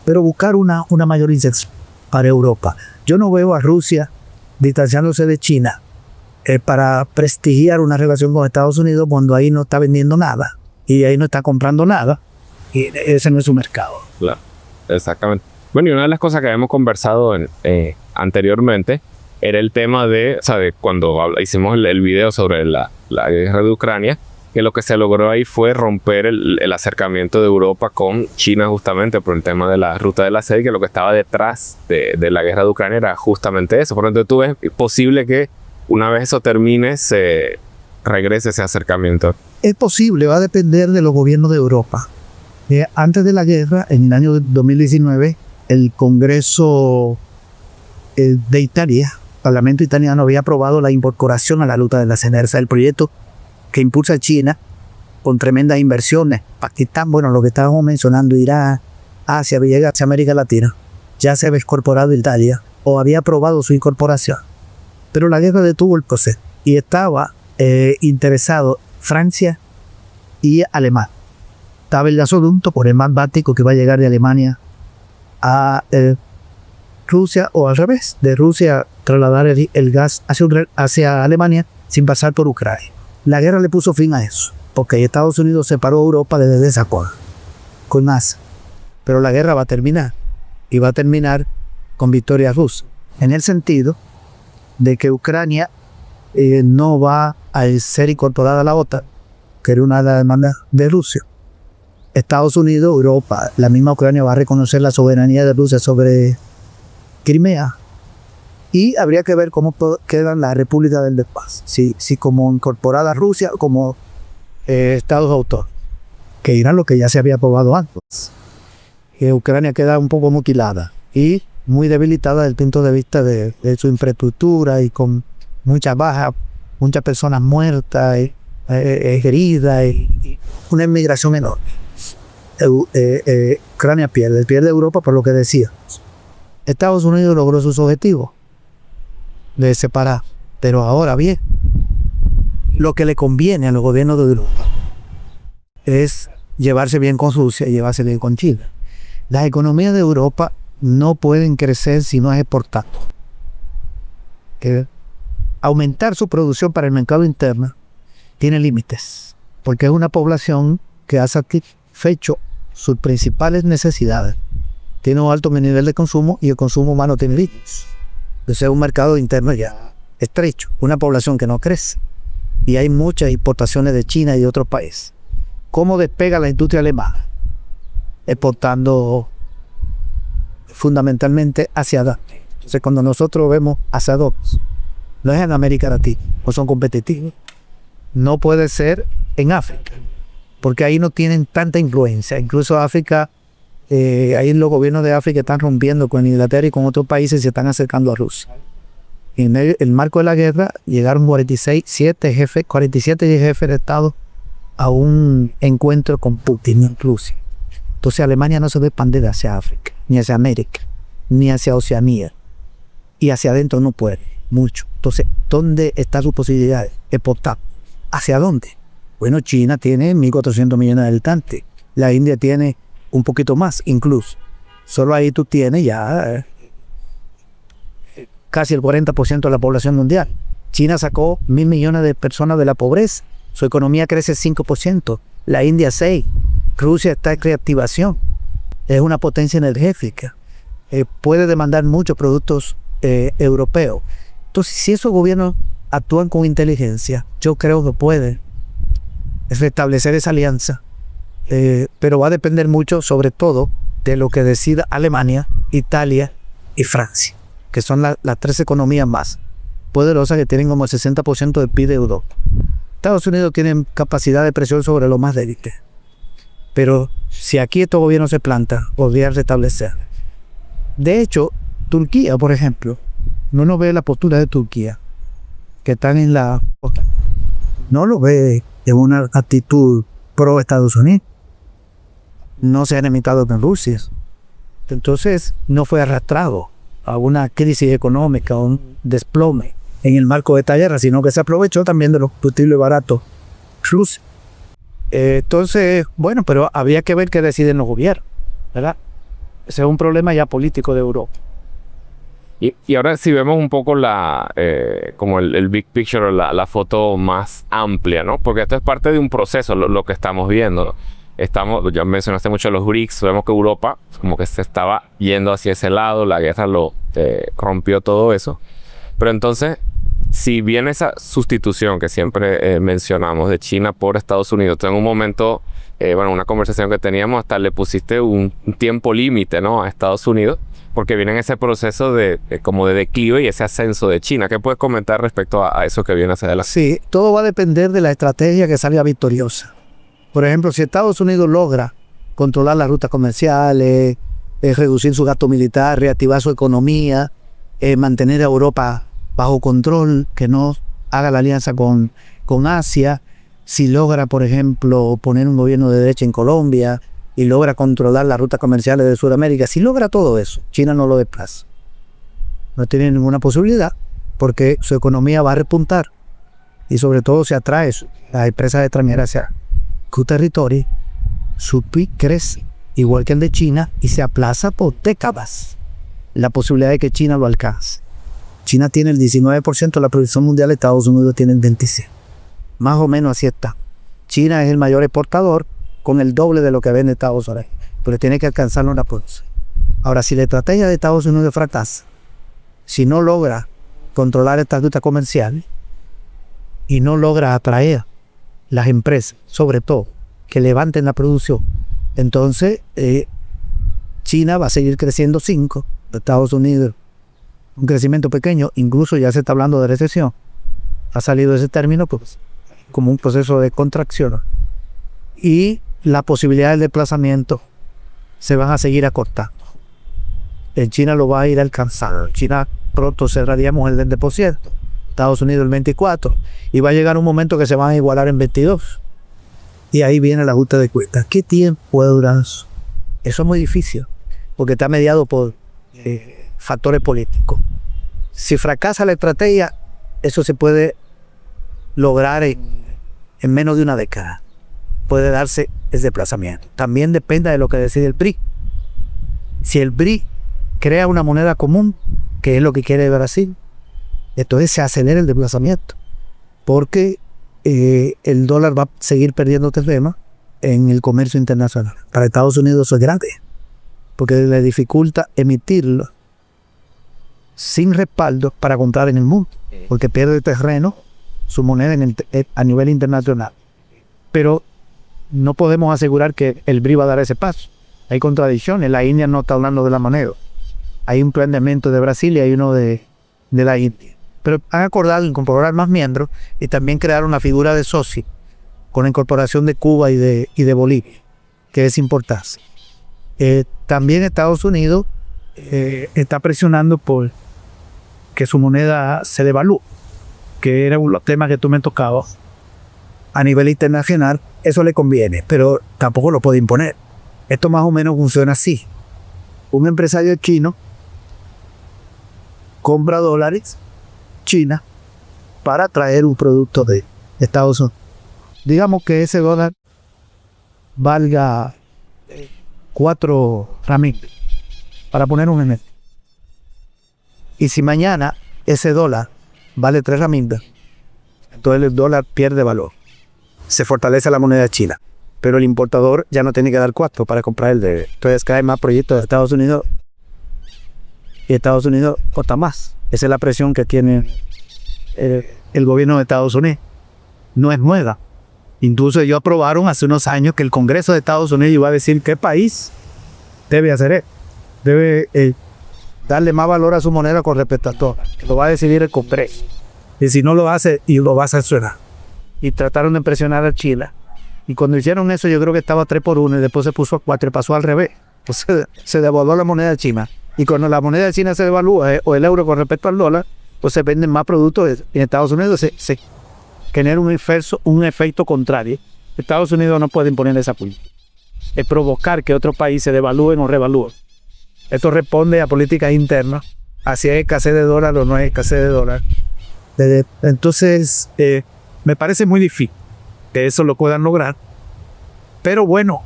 Speaker 2: pero buscar una mayor inyección para Europa. Yo no veo a Rusia distanciándose de China para prestigiar una relación con Estados Unidos cuando ahí no está vendiendo nada y ahí no está comprando nada, y ese no es su mercado.
Speaker 1: Claro, exactamente. Bueno, y una de las cosas que habíamos conversado anteriormente era el tema de, ¿sabes? Cuando hicimos el video sobre la guerra de Ucrania, que lo que se logró ahí fue romper el acercamiento de Europa con China, justamente por el tema de la ruta de la seda, y que lo que estaba detrás de la guerra de Ucrania era justamente eso. Por lo tanto, tú ves posible que una vez eso termine, se regrese ese acercamiento.
Speaker 2: Es posible, va a depender de los gobiernos de Europa. Antes de la guerra, en el año 2019, el Congreso de Italia, el Parlamento italiano, había aprobado la incorporación a la ruta de la seda, el proyecto que impulsa China con tremendas inversiones. Pakistán, bueno, lo que estábamos mencionando, Irán, Asia, llega hacia América Latina, ya se había incorporado Italia o había aprobado su incorporación. Pero la guerra detuvo el proceso y estaba interesado Francia y Alemania. Estaba el gasoducto por el mar Báltico que va a llegar de Alemania a Rusia, o al revés, de Rusia trasladar el gas hacia Alemania sin pasar por Ucrania. La guerra le puso fin a eso, porque Estados Unidos separó a Europa desde desacuerdo con Asia. Pero la guerra va a terminar, y va a terminar con victoria rusa, en el sentido de que Ucrania no va a ser incorporada a la OTAN, que era una de las demandas de Rusia. Estados Unidos, Europa, la misma Ucrania va a reconocer la soberanía de Rusia sobre Crimea. Y habría que ver cómo quedan las repúblicas del despacio. Si como incorporada a Rusia, como estados autónomos, que irán lo que ya se había aprobado antes. Ucrania queda un poco mutilada y muy debilitada desde el punto de vista de su infraestructura, y con muchas bajas, muchas personas muertas, heridas, y una inmigración enorme. Ucrania pierde Europa, por lo que decía. Estados Unidos logró sus objetivos de separar, pero ahora bien, lo que le conviene a los gobiernos de Europa es llevarse bien con Rusia y llevarse bien con China. Las economías de Europa no pueden crecer si no es exportando. Aumentar su producción para el mercado interno tiene límites, porque es una población que ha satisfecho sus principales necesidades. Tiene un alto nivel de consumo y el consumo humano tiene límites. Entonces es un mercado interno ya estrecho, una población que no crece. Y hay muchas importaciones de China y de otros países. ¿Cómo despega la industria alemana? Exportando fundamentalmente hacia adelante. Entonces cuando nosotros vemos hacia dos, no es en América Latina, no son competitivos. No puede ser en África, porque ahí no tienen tanta influencia. Incluso África, ahí los gobiernos de África están rompiendo con Inglaterra y con otros países y se están acercando a Rusia. En el marco de la guerra llegaron 47 jefes de Estado a un encuentro con Putin en Rusia. Entonces Alemania no se va a expandir hacia África, ni hacia América, ni hacia Oceanía. y hacia adentro no puede mucho. Entonces, ¿dónde están sus posibilidades? Exportar. ¿Hacia dónde? Bueno, China tiene 1.400 millones de habitantes. La India tiene un poquito más, incluso. Solo ahí tú tienes ya casi el 40% de la población mundial. China sacó 1.000 millones de personas de la pobreza. Su economía crece 5%. La India 6%. Rusia está en reactivación. Es una potencia energética. Puede demandar muchos productos europeos. Entonces, si esos gobiernos actúan con inteligencia, yo creo que pueden restablecer esa alianza. Pero va a depender mucho, sobre todo, de lo que decida Alemania, Italia y Francia, que son las tres economías más poderosas que tienen como el 60% del PIB de Europa. Estados Unidos tiene capacidad de presión sobre los más débiles. Pero si aquí estos gobiernos se plantan, podrían restablecer. De hecho, Turquía, por ejemplo, no ve la postura de Turquía, que están en la OTAN. No lo ve en una actitud pro Estados Unidos. No se han enemistado con Rusia. Entonces, no fue arrastrado a una crisis económica, a un desplome en el marco de esta guerra, sino que se aprovechó también de los combustibles baratos Rusia. Entonces, bueno, pero habría que ver qué deciden los gobiernos, ¿verdad? Ese es un problema ya político de Europa.
Speaker 1: Y ahora si vemos un poco como el big picture, la foto más amplia, ¿no? Porque esto es parte de un proceso, lo que estamos viendo. Ya mencionaste mucho los BRICS, vemos que Europa como que se estaba yendo hacia ese lado, la guerra rompió todo eso. Pero entonces, si viene esa sustitución que siempre mencionamos de China por Estados Unidos, en un momento, una conversación que teníamos, hasta le pusiste un tiempo límite, ¿no?, a Estados Unidos, porque viene en ese proceso como de declive y ese ascenso de China. ¿Qué puedes comentar respecto a eso que viene hacia adelante?
Speaker 2: Sí, todo va a depender de la estrategia que salga victoriosa. Por ejemplo, si Estados Unidos logra controlar las rutas comerciales, reducir su gasto militar, reactivar su economía, mantener a Europa bajo control, que no haga la alianza con Asia, si logra, por ejemplo, poner un gobierno de derecha en Colombia y logra controlar las rutas comerciales de Sudamérica, si logra todo eso, China no lo desplaza. No tiene ninguna posibilidad porque su economía va a repuntar y sobre todo se atrae a empresas extranjeras hacia su territorio, su PIB crece igual que el de China y se aplaza por décadas la posibilidad de que China lo alcance. China tiene el 19% de la producción mundial, Estados Unidos tiene el 26%. Más o menos así está. China es el mayor exportador con el doble de lo que vende Estados Unidos, pero tiene que alcanzarlo en la producción. Ahora, si la estrategia de Estados Unidos fracasa, si no logra controlar estas rutas comerciales y no logra atraer las empresas, sobre todo, que levanten la producción, entonces China va a seguir creciendo 5%, Estados Unidos un crecimiento pequeño, incluso ya se está hablando de recesión. Ha salido ese término pues, como un proceso de contracción. Y las posibilidades de desplazamiento se van a seguir acortando. En China lo va a ir alcanzando. China pronto cerraríamos el 20%, Estados Unidos el 24%, y va a llegar un momento que se van a igualar en 22%. Y ahí viene el ajuste de cuentas. ¿Qué tiempo puede durar eso? Eso es muy difícil, porque está mediado por factores políticos. Si fracasa la estrategia, eso se puede lograr en menos de una década. Puede darse ese desplazamiento. También depende de lo que decide el BRIC. Si el BRIC crea una moneda común, que es lo que quiere Brasil, entonces se acelera el desplazamiento, porque el dólar va a seguir perdiendo terreno en el comercio internacional. Para Estados Unidos eso es grande, porque le dificulta emitirlo sin respaldo para comprar en el mundo, porque pierde terreno su moneda a nivel internacional. Pero no podemos asegurar que el BRIC va a dar ese paso. Hay contradicciones. La India no está hablando de la moneda. Hay un planteamiento de Brasil y hay uno de la India. Pero han acordado incorporar más miembros y también crear una figura de socio con la incorporación de Cuba y de Bolivia, que es importante. También Estados Unidos está presionando por que su moneda se devalúe, que era un tema que tú me tocabas. A nivel internacional, eso le conviene, pero tampoco lo puede imponer. Esto más o menos funciona así. Un empresario chino compra dólares China para traer un producto de Estados Unidos. Digamos que ese dólar valga 4 renminbi, para poner un ejemplo. Y si mañana ese dólar vale 3 renminbi, entonces el dólar pierde valor. Se fortalece la moneda china, pero el importador ya no tiene que dar 4 para comprar el de. Entonces cae más proyectos de Estados Unidos y Estados Unidos corta más. Esa es la presión que tiene el gobierno de Estados Unidos. No es nueva. Incluso ellos aprobaron hace unos años que el Congreso de Estados Unidos iba a decir qué país debe hacer esto. Debe darle más valor a su moneda con respecto a todo. Que lo va a decidir el Congreso. Y si no lo hace, y lo va a sancionar. Y trataron de presionar a China. Y cuando hicieron eso, yo creo que estaba 3-1 y después se puso a 4 y pasó al revés. Pues se devaluó la moneda china. Y cuando la moneda china se devalúa, o el euro con respecto al dólar, pues se venden más productos. En Estados Unidos se genera un efecto contrario. Estados Unidos no puede imponer esa política. Es provocar que otros países devalúen o revalúen. Esto responde a políticas internas, hacia escasez de dólar o no hay escasez de dólar. Entonces, me parece muy difícil que eso lo puedan lograr. Pero bueno,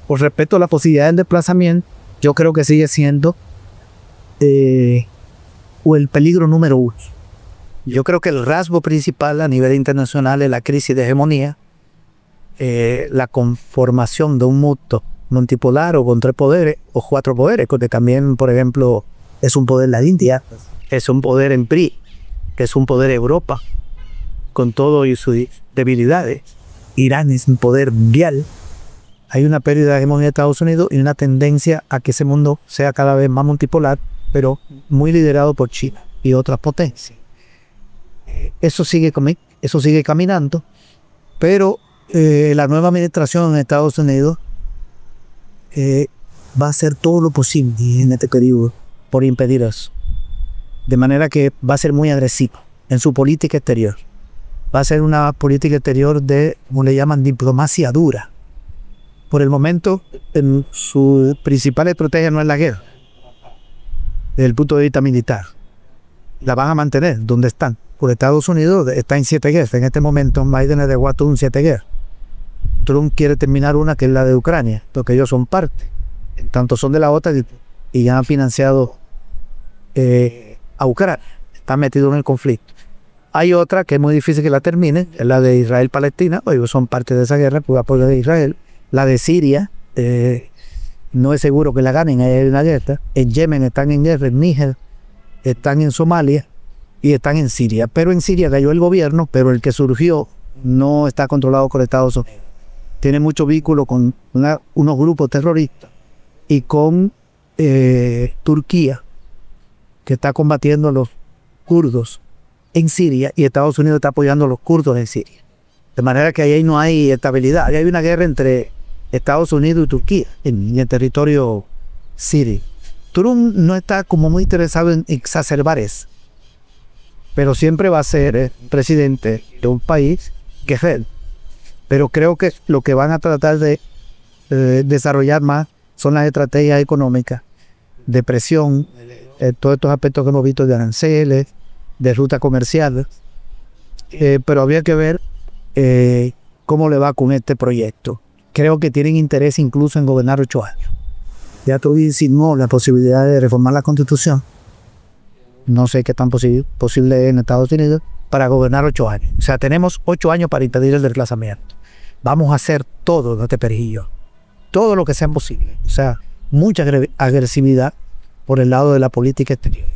Speaker 2: por respecto a la posibilidad del desplazamiento, yo creo que sigue siendo el peligro número 1. Yo creo que el rasgo principal a nivel internacional es la crisis de hegemonía, la conformación de un mundo multipolar o con 3 poderes o 4 poderes, porque también, por ejemplo, es un poder la India, es un poder en PRI, que es un poder Europa, con todo y sus debilidades. Irán es un poder mundial. Hay una pérdida de hegemonía de Estados Unidos y una tendencia a que ese mundo sea cada vez más multipolar, pero muy liderado por China y otras potencias. Eso sigue caminando, pero la nueva administración en Estados Unidos va a hacer todo lo posible en este periodo por impedir eso. De manera que va a ser muy agresiva en su política exterior. Va a ser una política exterior de, como le llaman, diplomacia dura. Por el momento, su principal estrategia no es la guerra, desde el punto de vista militar. La van a mantener donde están. Por Estados Unidos está en 7 guerras. En este momento Biden es de Guatún 7 guerras. Trump quiere terminar una que es la de Ucrania, porque ellos son parte. En tanto son de la OTAN y han financiado a Ucrania. Están metidos en el conflicto. Hay otra que es muy difícil que la termine, es la de Israel-Palestina. Ellos son parte de esa guerra por apoyo de Israel. La de Siria, no es seguro que la ganen, hay una guerra. En Yemen están en guerra, en Níger, están en Somalia y están en Siria. Pero en Siria cayó el gobierno, pero el que surgió no está controlado por Estados Unidos. Tiene mucho vínculo con unos grupos terroristas y con Turquía, que está combatiendo a los kurdos en Siria, y Estados Unidos está apoyando a los kurdos en Siria. De manera que ahí no hay estabilidad. Ahí hay una guerra entre Estados Unidos y Turquía en el territorio sirio. Trump no está como muy interesado en exacerbar eso, pero siempre va a ser presidente de un país que es él. Pero creo que lo que van a tratar de desarrollar más son las estrategias económicas de presión, todos estos aspectos que hemos visto de aranceles, de rutas comerciales, pero habría que ver cómo le va con este proyecto. Creo que tienen interés incluso en gobernar 8 años. Ya tú insinuó la posibilidad de reformar la Constitución. No sé qué tan posible es en Estados Unidos para gobernar 8 años. O sea, tenemos 8 años para impedir el desplazamiento. Vamos a hacer todo en este periodo, todo lo que sea posible. O sea, mucha agresividad por el lado de la política exterior.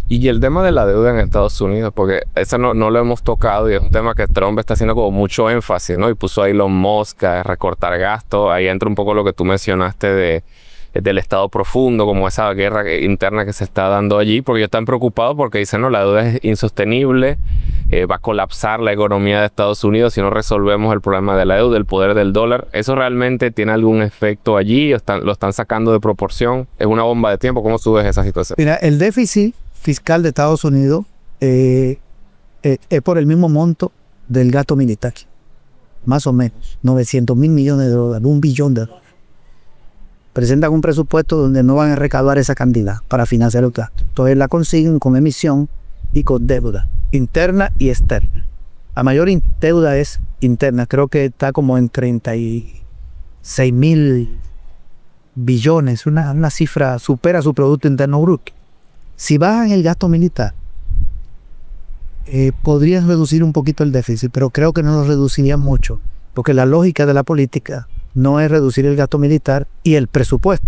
Speaker 1: Y el tema de la deuda en Estados Unidos, porque eso no lo hemos tocado y es un tema que Trump está haciendo como mucho énfasis, ¿no? Y puso ahí Elon Musk a recortar gastos. Ahí entra un poco lo que tú mencionaste del Estado profundo, como esa guerra interna que se está dando allí, porque ellos están preocupados porque dicen, no, la deuda es insostenible, va a colapsar la economía de Estados Unidos si no resolvemos el problema de la deuda, el poder del dólar. ¿Eso realmente tiene algún efecto allí? ¿Lo están sacando de proporción? ¿Es una bomba de tiempo? ¿Cómo tú ves esa situación?
Speaker 2: Mira, el déficit fiscal de Estados Unidos es por el mismo monto del gasto militar, más o menos, $900 mil millones, $1 billón. presentan un presupuesto donde no van a recaudar esa cantidad para financiar el gasto. Entonces la consiguen con emisión y con deuda interna y externa. La mayor deuda es interna, creo que está como en 36.000 billones, una cifra supera su Producto Interno Bruto. Si bajan el gasto militar, podrían reducir un poquito el déficit, pero creo que no lo reducirían mucho, porque la lógica de la política no es reducir el gasto militar y el presupuesto,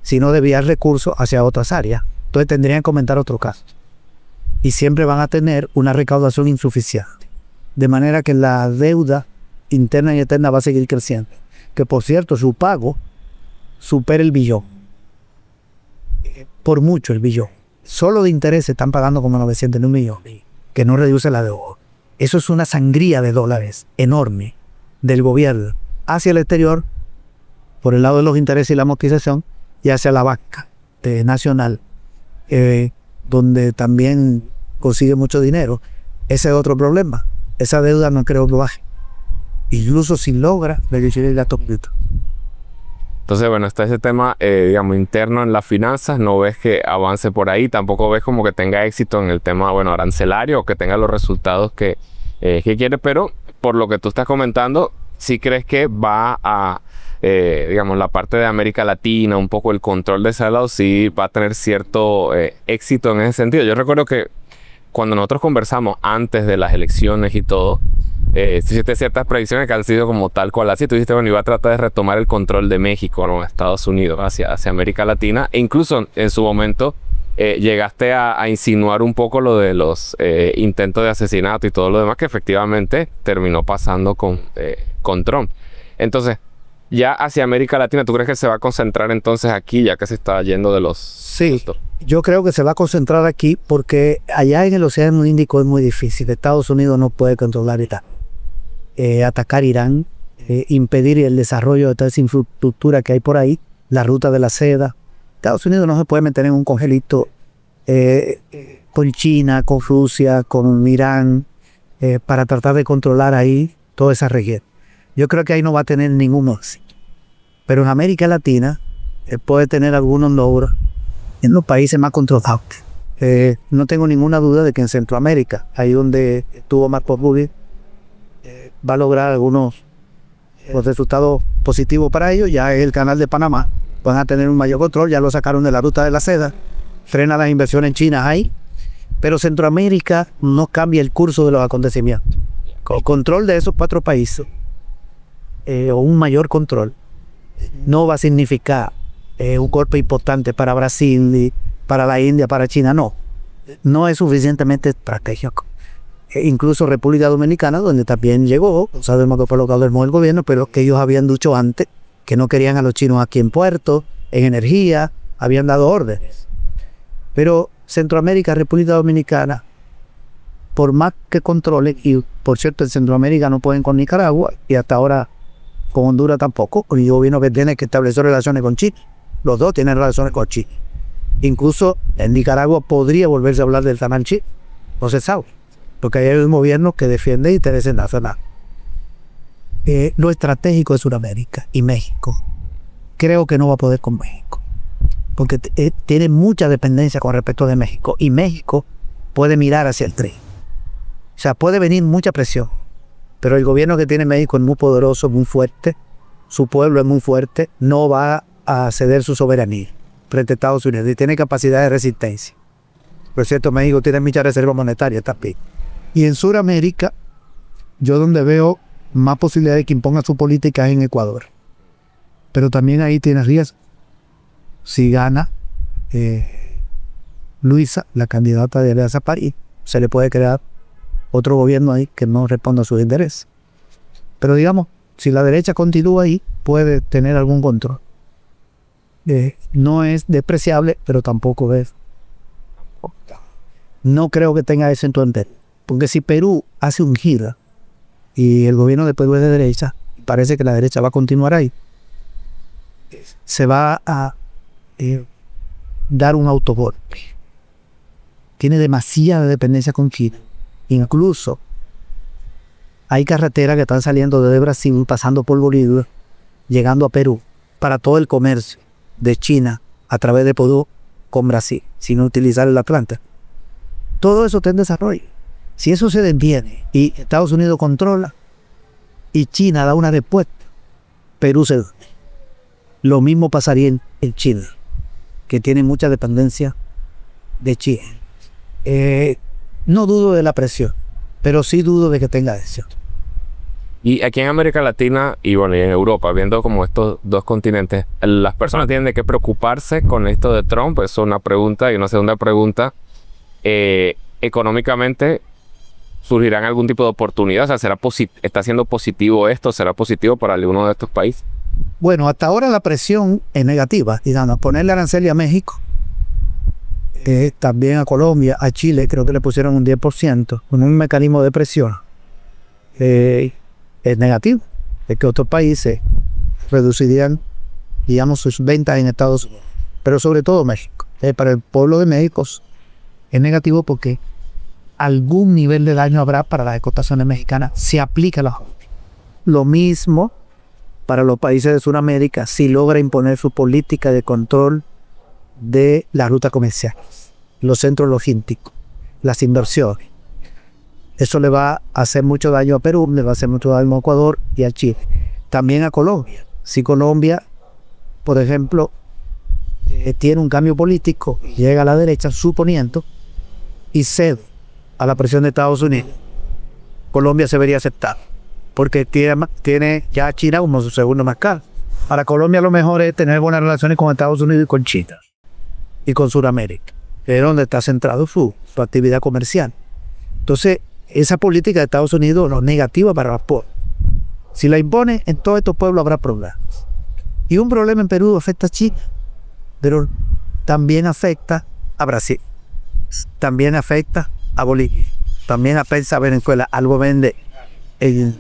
Speaker 2: sino desviar recursos hacia otras áreas. Entonces tendrían que aumentar otro gasto. Y siempre van a tener una recaudación insuficiente. De manera que la deuda interna y externa va a seguir creciendo. Que por cierto, su pago supera el billón. Por mucho el billón. Solo de interés están pagando como 900 millones, que no reduce la deuda. Eso es una sangría de dólares enorme del gobierno hacia el exterior, por el lado de los intereses y la amortización, y hacia la banca nacional, donde también consigue mucho dinero. Ese es otro problema. Esa deuda no creo que baje. Incluso si logra reducir el gasto público.
Speaker 1: Entonces, bueno, está ese tema, digamos, interno en las finanzas. No ves que avance por ahí. Tampoco ves como que tenga éxito en el tema, bueno, arancelario, o que tenga los resultados que quiere. Pero, por lo que tú estás comentando, sí crees que va a, digamos, la parte de América Latina, un poco el control de ese lado, sí va a tener cierto éxito en ese sentido. Yo recuerdo que cuando nosotros conversamos antes de las elecciones y todo, hiciste ciertas predicciones que han sido como tal cual así. Tú dijiste, bueno, iba a tratar de retomar el control de México, ¿no? Estados Unidos, hacia América Latina. E incluso en su momento llegaste a insinuar un poco lo de los intentos de asesinato y todo lo demás, que efectivamente terminó pasando con Trump. Entonces, ya hacia América Latina, ¿tú crees que se va a concentrar entonces aquí, ya que se está yendo de los...
Speaker 2: Sí, yo creo que se va a concentrar aquí porque allá en el Océano Índico es muy difícil. Estados Unidos no puede controlar Irán. Atacar Irán, impedir el desarrollo de toda esa infraestructura que hay por ahí, la ruta de la seda. Estados Unidos no se puede meter en un congelito con China, con Rusia, con Irán, para tratar de controlar ahí toda esa región. Yo creo que ahí no va a tener ningún éxito. Pero en América Latina puede tener algunos logros en los países más controlados. No tengo ninguna duda de que en Centroamérica, ahí donde estuvo Marco Rubio, va a lograr algunos resultados positivos para ellos. Ya es el canal de Panamá, van a tener un mayor control, ya lo sacaron de la ruta de la seda, frena las inversiones en China ahí, pero Centroamérica no cambia el curso de los acontecimientos. Con control de esos 4 países, o un mayor control, no va a significar un golpe importante para Brasil, para la India, para China, no es suficientemente estratégico. Incluso República Dominicana, donde también llegó, sabemos que fue lo que armó el gobierno, pero que ellos habían dicho antes que no querían a los chinos aquí en puerto, en energía, habían dado órdenes. Pero Centroamérica, República Dominicana, por más que controlen, y por cierto en Centroamérica no pueden con Nicaragua, y hasta ahora con Honduras tampoco, el gobierno que tiene que establecer relaciones con Chile. Los dos tienen relaciones con Chile. Incluso en Nicaragua podría volverse a hablar del canal Chile, no se sabe, porque hay un gobierno que defiende intereses nacionales. Lo estratégico de Sudamérica y México, creo que no va a poder con México, porque tiene mucha dependencia con respecto de México, y México puede mirar hacia el tren. O sea, puede venir mucha presión, pero el gobierno que tiene México es muy poderoso, muy fuerte, su pueblo es muy fuerte, no va a ceder su soberanía frente a Estados Unidos y tiene capacidad de resistencia. Por cierto, México tiene mucha reserva monetaria también. Y en Sudamérica, yo donde veo más posibilidad de que imponga su política es en Ecuador. Pero también ahí tiene riesgo. Si gana Luisa, la candidata de Alianza País, se le puede crear otro gobierno ahí que no responda a sus intereses. Pero digamos, si la derecha continúa ahí, puede tener algún control. No es despreciable, pero tampoco es... No creo que tenga eso en todo entero. Porque si Perú hace un giro y el gobierno de Perú es de derecha, parece que la derecha va a continuar ahí, se va a dar un autogolpe. Tiene demasiada dependencia con China. Incluso hay carreteras que están saliendo desde Brasil, pasando por Bolivia, llegando a Perú, para todo el comercio. de China a través de Podó con Brasil, sin utilizar el Atlántico. Todo eso está en desarrollo. Si eso se detiene y Estados Unidos controla y China da una respuesta, Perú se hunde. Lo mismo pasaría en Chile, que tiene mucha dependencia de China. No dudo de la presión, pero sí dudo de que tenga éxito.
Speaker 1: Y aquí en América Latina y bueno, y en Europa, viendo como estos dos continentes, las personas tienen de qué preocuparse con esto de Trump. Eso es una pregunta. Y una segunda pregunta, económicamente, ¿surgirán algún tipo de oportunidad? O sea, ¿está siendo positivo esto? ¿Será positivo para alguno de estos países?
Speaker 2: Bueno, hasta ahora la presión es negativa. Digamos, ponerle arancel a México, también a Colombia, a Chile, creo que le pusieron un 10%, con un mecanismo de presión. Es negativo, de que otros países reducirían, digamos, sus ventas en Estados Unidos, pero sobre todo México. Para el pueblo de México es negativo porque algún nivel de daño habrá para las exportaciones mexicanas si aplica la JONTI. Lo mismo para los países de Sudamérica si logra imponer su política de control de la ruta comercial, los centros logísticos, las inversiones. Eso le va a hacer mucho daño a Perú, le va a hacer mucho daño a Ecuador y a Chile. También a Colombia. Si Colombia, por ejemplo, tiene un cambio político, llega a la derecha, suponiendo, y cede a la presión de Estados Unidos, Colombia se vería aceptada, porque tiene ya a China como su segundo más caro. Para Colombia lo mejor es tener buenas relaciones con Estados Unidos y con China, y con Sudamérica, que es donde está centrado su actividad comercial. Entonces, esa política de Estados Unidos es negativa para los pueblos. Si la impone, en todos estos pueblos habrá problemas. Y un problema en Perú afecta a China, pero también afecta a Brasil, también afecta a Bolivia, también afecta a Venezuela. Algo vende en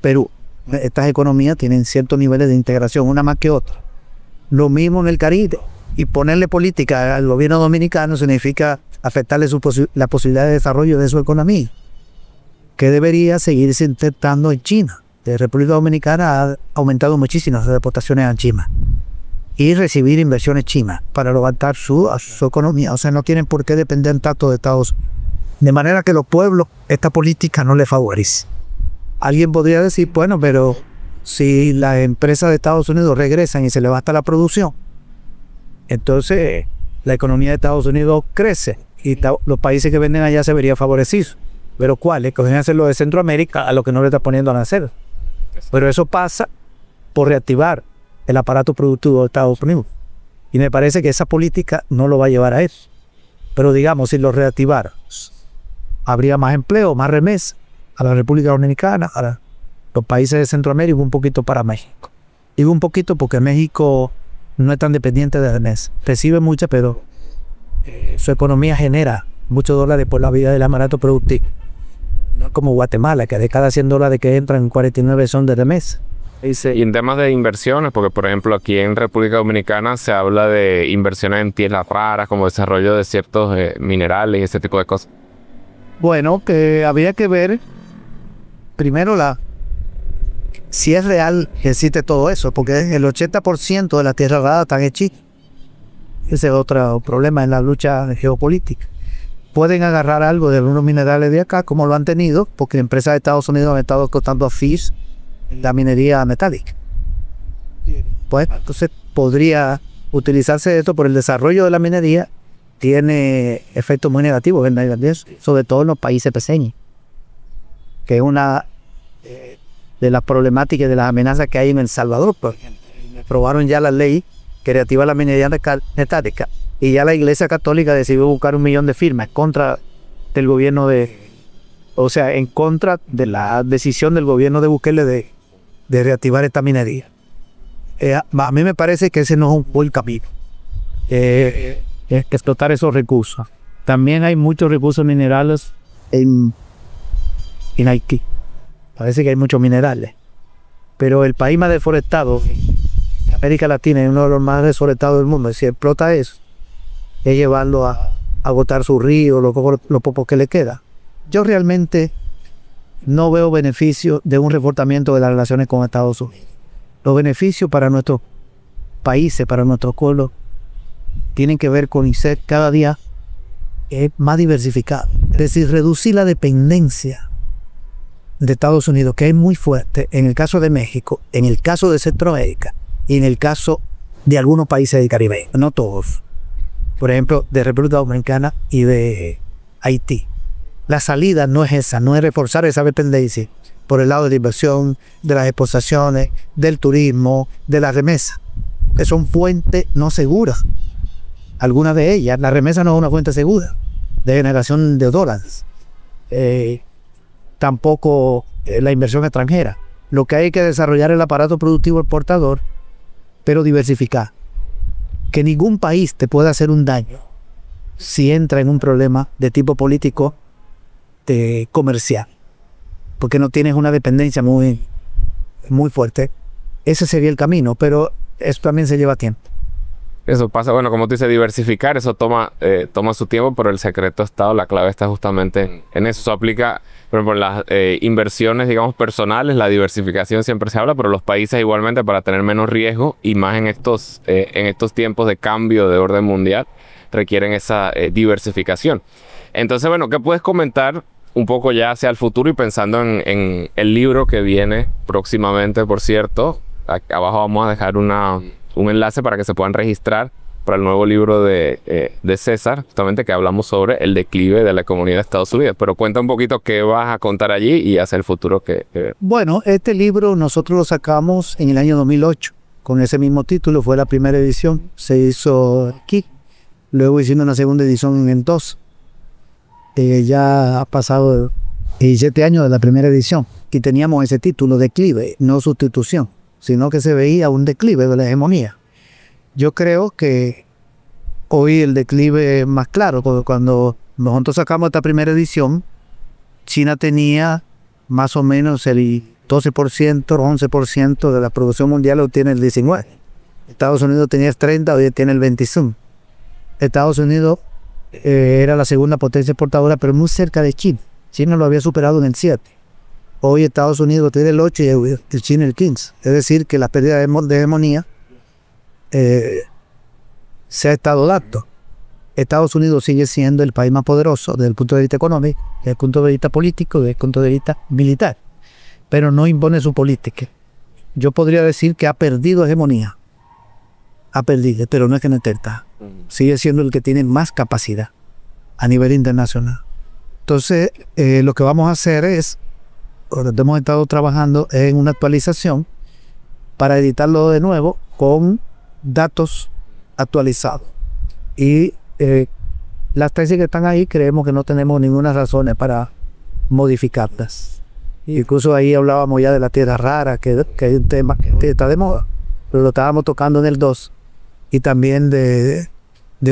Speaker 2: Perú. Estas economías tienen ciertos niveles de integración, una más que otra. Lo mismo en el Caribe. Y ponerle política al gobierno dominicano significa afectarle la posibilidad de desarrollo de su economía, que debería seguirse intentando en China. La República Dominicana ha aumentado muchísimo las exportaciones a China y recibir inversiones chinas para levantar su economía. O sea, no tienen por qué depender tanto de Estados Unidos. De manera que los pueblos, esta política no les favorece. Alguien podría decir, bueno, pero si las empresas de Estados Unidos regresan y se levanta la producción, entonces la economía de Estados Unidos crece y los países que venden allá se verían favorecidos. ¿Pero cuáles? Que hacer lo de Centroamérica a lo que no le está poniendo a nacer. Pero eso pasa por reactivar el aparato productivo de Estados Unidos. Y me parece que esa política no lo va a llevar a eso. Pero digamos, si lo reactivara, habría más empleo, más remesas a la República Dominicana, a los países de Centroamérica y un poquito para México. Digo un poquito porque México no es tan dependiente de remesas. Recibe muchas, pero su economía genera muchos dólares por la vida del aparato productivo. No es como Guatemala, que de cada 100 dólares que entran, 49 son de remesas.
Speaker 1: Y en temas de inversiones, porque por ejemplo aquí en República Dominicana se habla de inversiones en tierras raras, como desarrollo de ciertos minerales y ese tipo de cosas.
Speaker 2: Bueno, que habría que ver primero si es real que existe todo eso, porque el 80% de las tierras raras están en China. Ese es otro problema en la lucha geopolítica. Pueden agarrar algo de algunos minerales de acá, como lo han tenido, porque empresas de Estados Unidos han estado costando a Fish la minería metálica. Pues entonces podría utilizarse esto por el desarrollo de la minería. Tiene efectos muy negativos en sobre todo en los países pequeños, que es una de las problemáticas, de las amenazas que hay en El Salvador. Por ejemplo, aprobaron ya la ley que reactiva la minería metálica y ya la Iglesia Católica decidió buscar 1 millón de firmas contra del gobierno en contra de la decisión del gobierno de Bukele de reactivar esta minería. A mí me parece que ese no es un buen camino. Explotar esos recursos. También hay muchos recursos minerales en Haití. Parece que hay muchos minerales. Pero el país más deforestado de América Latina es uno de los más deforestados del mundo. Si explota eso, es llevarlo a agotar su río, lo poco que le queda. Yo realmente no veo beneficio de un reforzamiento de las relaciones con Estados Unidos. Los beneficios para nuestros países, para nuestro pueblo, tienen que ver con ser cada día más diversificado. Es decir, reducir la dependencia de Estados Unidos, que es muy fuerte en el caso de México, en el caso de Centroamérica y en el caso de algunos países del Caribe, no todos. Por ejemplo, de República Dominicana y de Haití. La salida no es esa, no es reforzar esa dependencia por el lado de la inversión, de las exportaciones, del turismo, de las remesas, que son fuentes no seguras. Algunas de ellas, la remesa no es una fuente segura de generación de dólares. Tampoco la inversión extranjera. Lo que hay que desarrollar es el aparato productivo exportador, pero diversificar. Que ningún país te pueda hacer un daño si entra en un problema de tipo político comercial, porque no tienes una dependencia muy fuerte. Ese sería el camino, pero eso también se lleva tiempo.
Speaker 1: Eso pasa, bueno, como tú dices, diversificar, eso toma su tiempo, pero el secreto está, la clave está justamente en eso. Eso aplica, por ejemplo, en las inversiones, digamos, personales, la diversificación siempre se habla, pero los países igualmente, para tener menos riesgo y más en estos tiempos de cambio de orden mundial, requieren esa diversificación. Entonces, bueno, ¿qué puedes comentar un poco ya hacia el futuro y pensando en el libro que viene próximamente, por cierto? Acá abajo vamos a dejar un enlace para que se puedan registrar para el nuevo libro de César, justamente, que hablamos sobre el declive de la economía de Estados Unidos. Pero cuenta un poquito qué vas a contar allí y hacia el futuro que...
Speaker 2: Bueno, este libro nosotros lo sacamos en el año 2008, con ese mismo título. Fue la primera edición, se hizo aquí. Luego hicimos una segunda edición en dos. Ya ha pasado 17 años de la primera edición y teníamos ese título, declive, no sustitución, sino que se veía un declive de la hegemonía. Yo creo que hoy el declive es más claro, porque cuando nosotros sacamos esta primera edición, China tenía más o menos el 12%, 11% de la producción mundial, lo tiene el 19%. Estados Unidos tenía el 30%, hoy tiene el 25%. Estados Unidos era la segunda potencia exportadora, pero muy cerca de China. China lo había superado en el 7%. Hoy Estados Unidos tiene el 8% y China el 15%. Es decir, que la pérdida de hegemonía se ha estado dando. Estados Unidos sigue siendo el país más poderoso desde el punto de vista económico, desde el punto de vista político, desde el punto de vista militar, pero no impone su política. Yo podría decir que ha perdido hegemonía. Ha perdido, pero no es que no intenta. Sigue siendo el que tiene más capacidad a nivel internacional. Entonces, lo que vamos a hacer es, hemos estado trabajando en una actualización para editarlo de nuevo con datos actualizados. Y las tesis que están ahí creemos que no tenemos ninguna razón para modificarlas. Incluso ahí hablábamos ya de la tierra rara, que hay un tema que está de moda, pero lo estábamos tocando en el 2. Y también de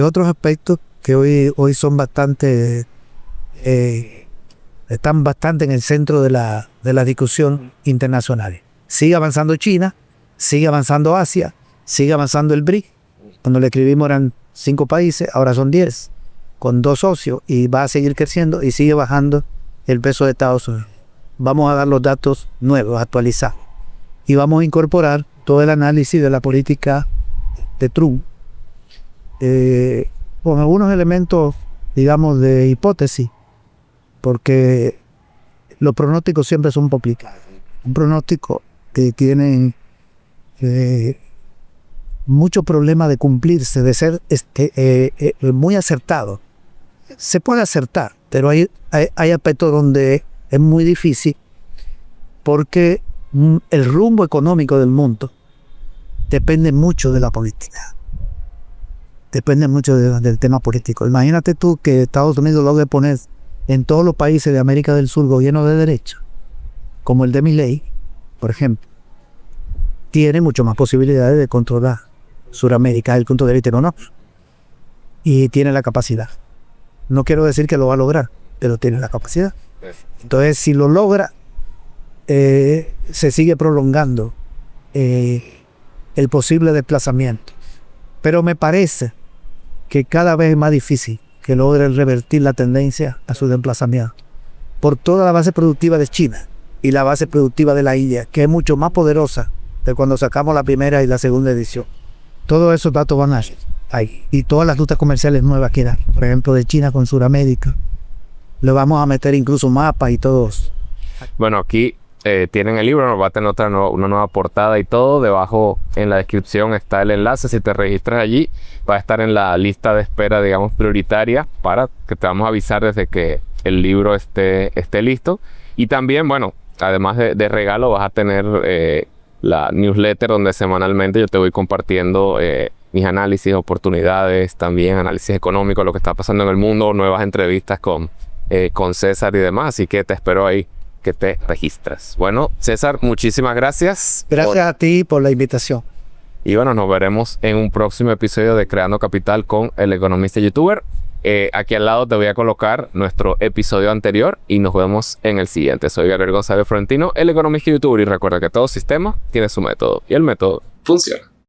Speaker 2: otros aspectos que hoy son bastante, están bastante en el centro de la discusión internacional. Sigue avanzando China, sigue avanzando Asia, sigue avanzando el BRIC. Cuando le escribimos eran 5 países, ahora son 10, con 2 socios, y va a seguir creciendo y sigue bajando el peso de Estados Unidos. Vamos a dar los datos nuevos, actualizados, y vamos a incorporar todo el análisis de la política de Trump, con algunos elementos, digamos, de hipótesis, porque los pronósticos siempre son complicados. Un pronóstico que tiene mucho problema de cumplirse, de ser muy acertado. Se puede acertar, pero hay aspectos donde es muy difícil, porque el rumbo económico del mundo depende mucho de la política. Depende mucho del tema político. Imagínate tú que Estados Unidos logre poner en todos los países de América del Sur gobiernos de derecha, como el de Milei, por ejemplo. Tiene mucho más posibilidades de controlar Sudamérica desde el punto de vista económico. Y tiene la capacidad. No quiero decir que lo va a lograr, pero tiene la capacidad. Entonces, si lo logra, se sigue prolongando el posible desplazamiento. Pero me parece que cada vez es más difícil que logre revertir la tendencia a su desplazamiento, por toda la base productiva de China y la base productiva de la India, que es mucho más poderosa de cuando sacamos la primera y la segunda edición. todos esos datos van ahí. Y todas las rutas comerciales nuevas que dan, por ejemplo, de China con Sudamérica. Le vamos a meter incluso mapas y todos.
Speaker 1: Bueno, aquí tienen el libro, nos va a tener una nueva portada y todo. Debajo en la descripción está el enlace. Si te registras allí, va a estar en la lista de espera, digamos, prioritaria, para que te vamos a avisar desde que el libro esté listo. Y también, bueno, además de regalo, vas a tener la newsletter donde semanalmente yo te voy compartiendo mis análisis, oportunidades, también análisis económico, lo que está pasando en el mundo, nuevas entrevistas con César y demás. Así que te espero ahí que te registras. Bueno, César, muchísimas gracias.
Speaker 2: Gracias a ti por la invitación.
Speaker 1: Y bueno, nos veremos en un próximo episodio de Creando Capital con el economista y youtuber. Aquí al lado te voy a colocar nuestro episodio anterior y nos vemos en el siguiente. Soy Gabriel González Florentino, el economista y youtuber, y recuerda que todo sistema tiene su método y el método funciona.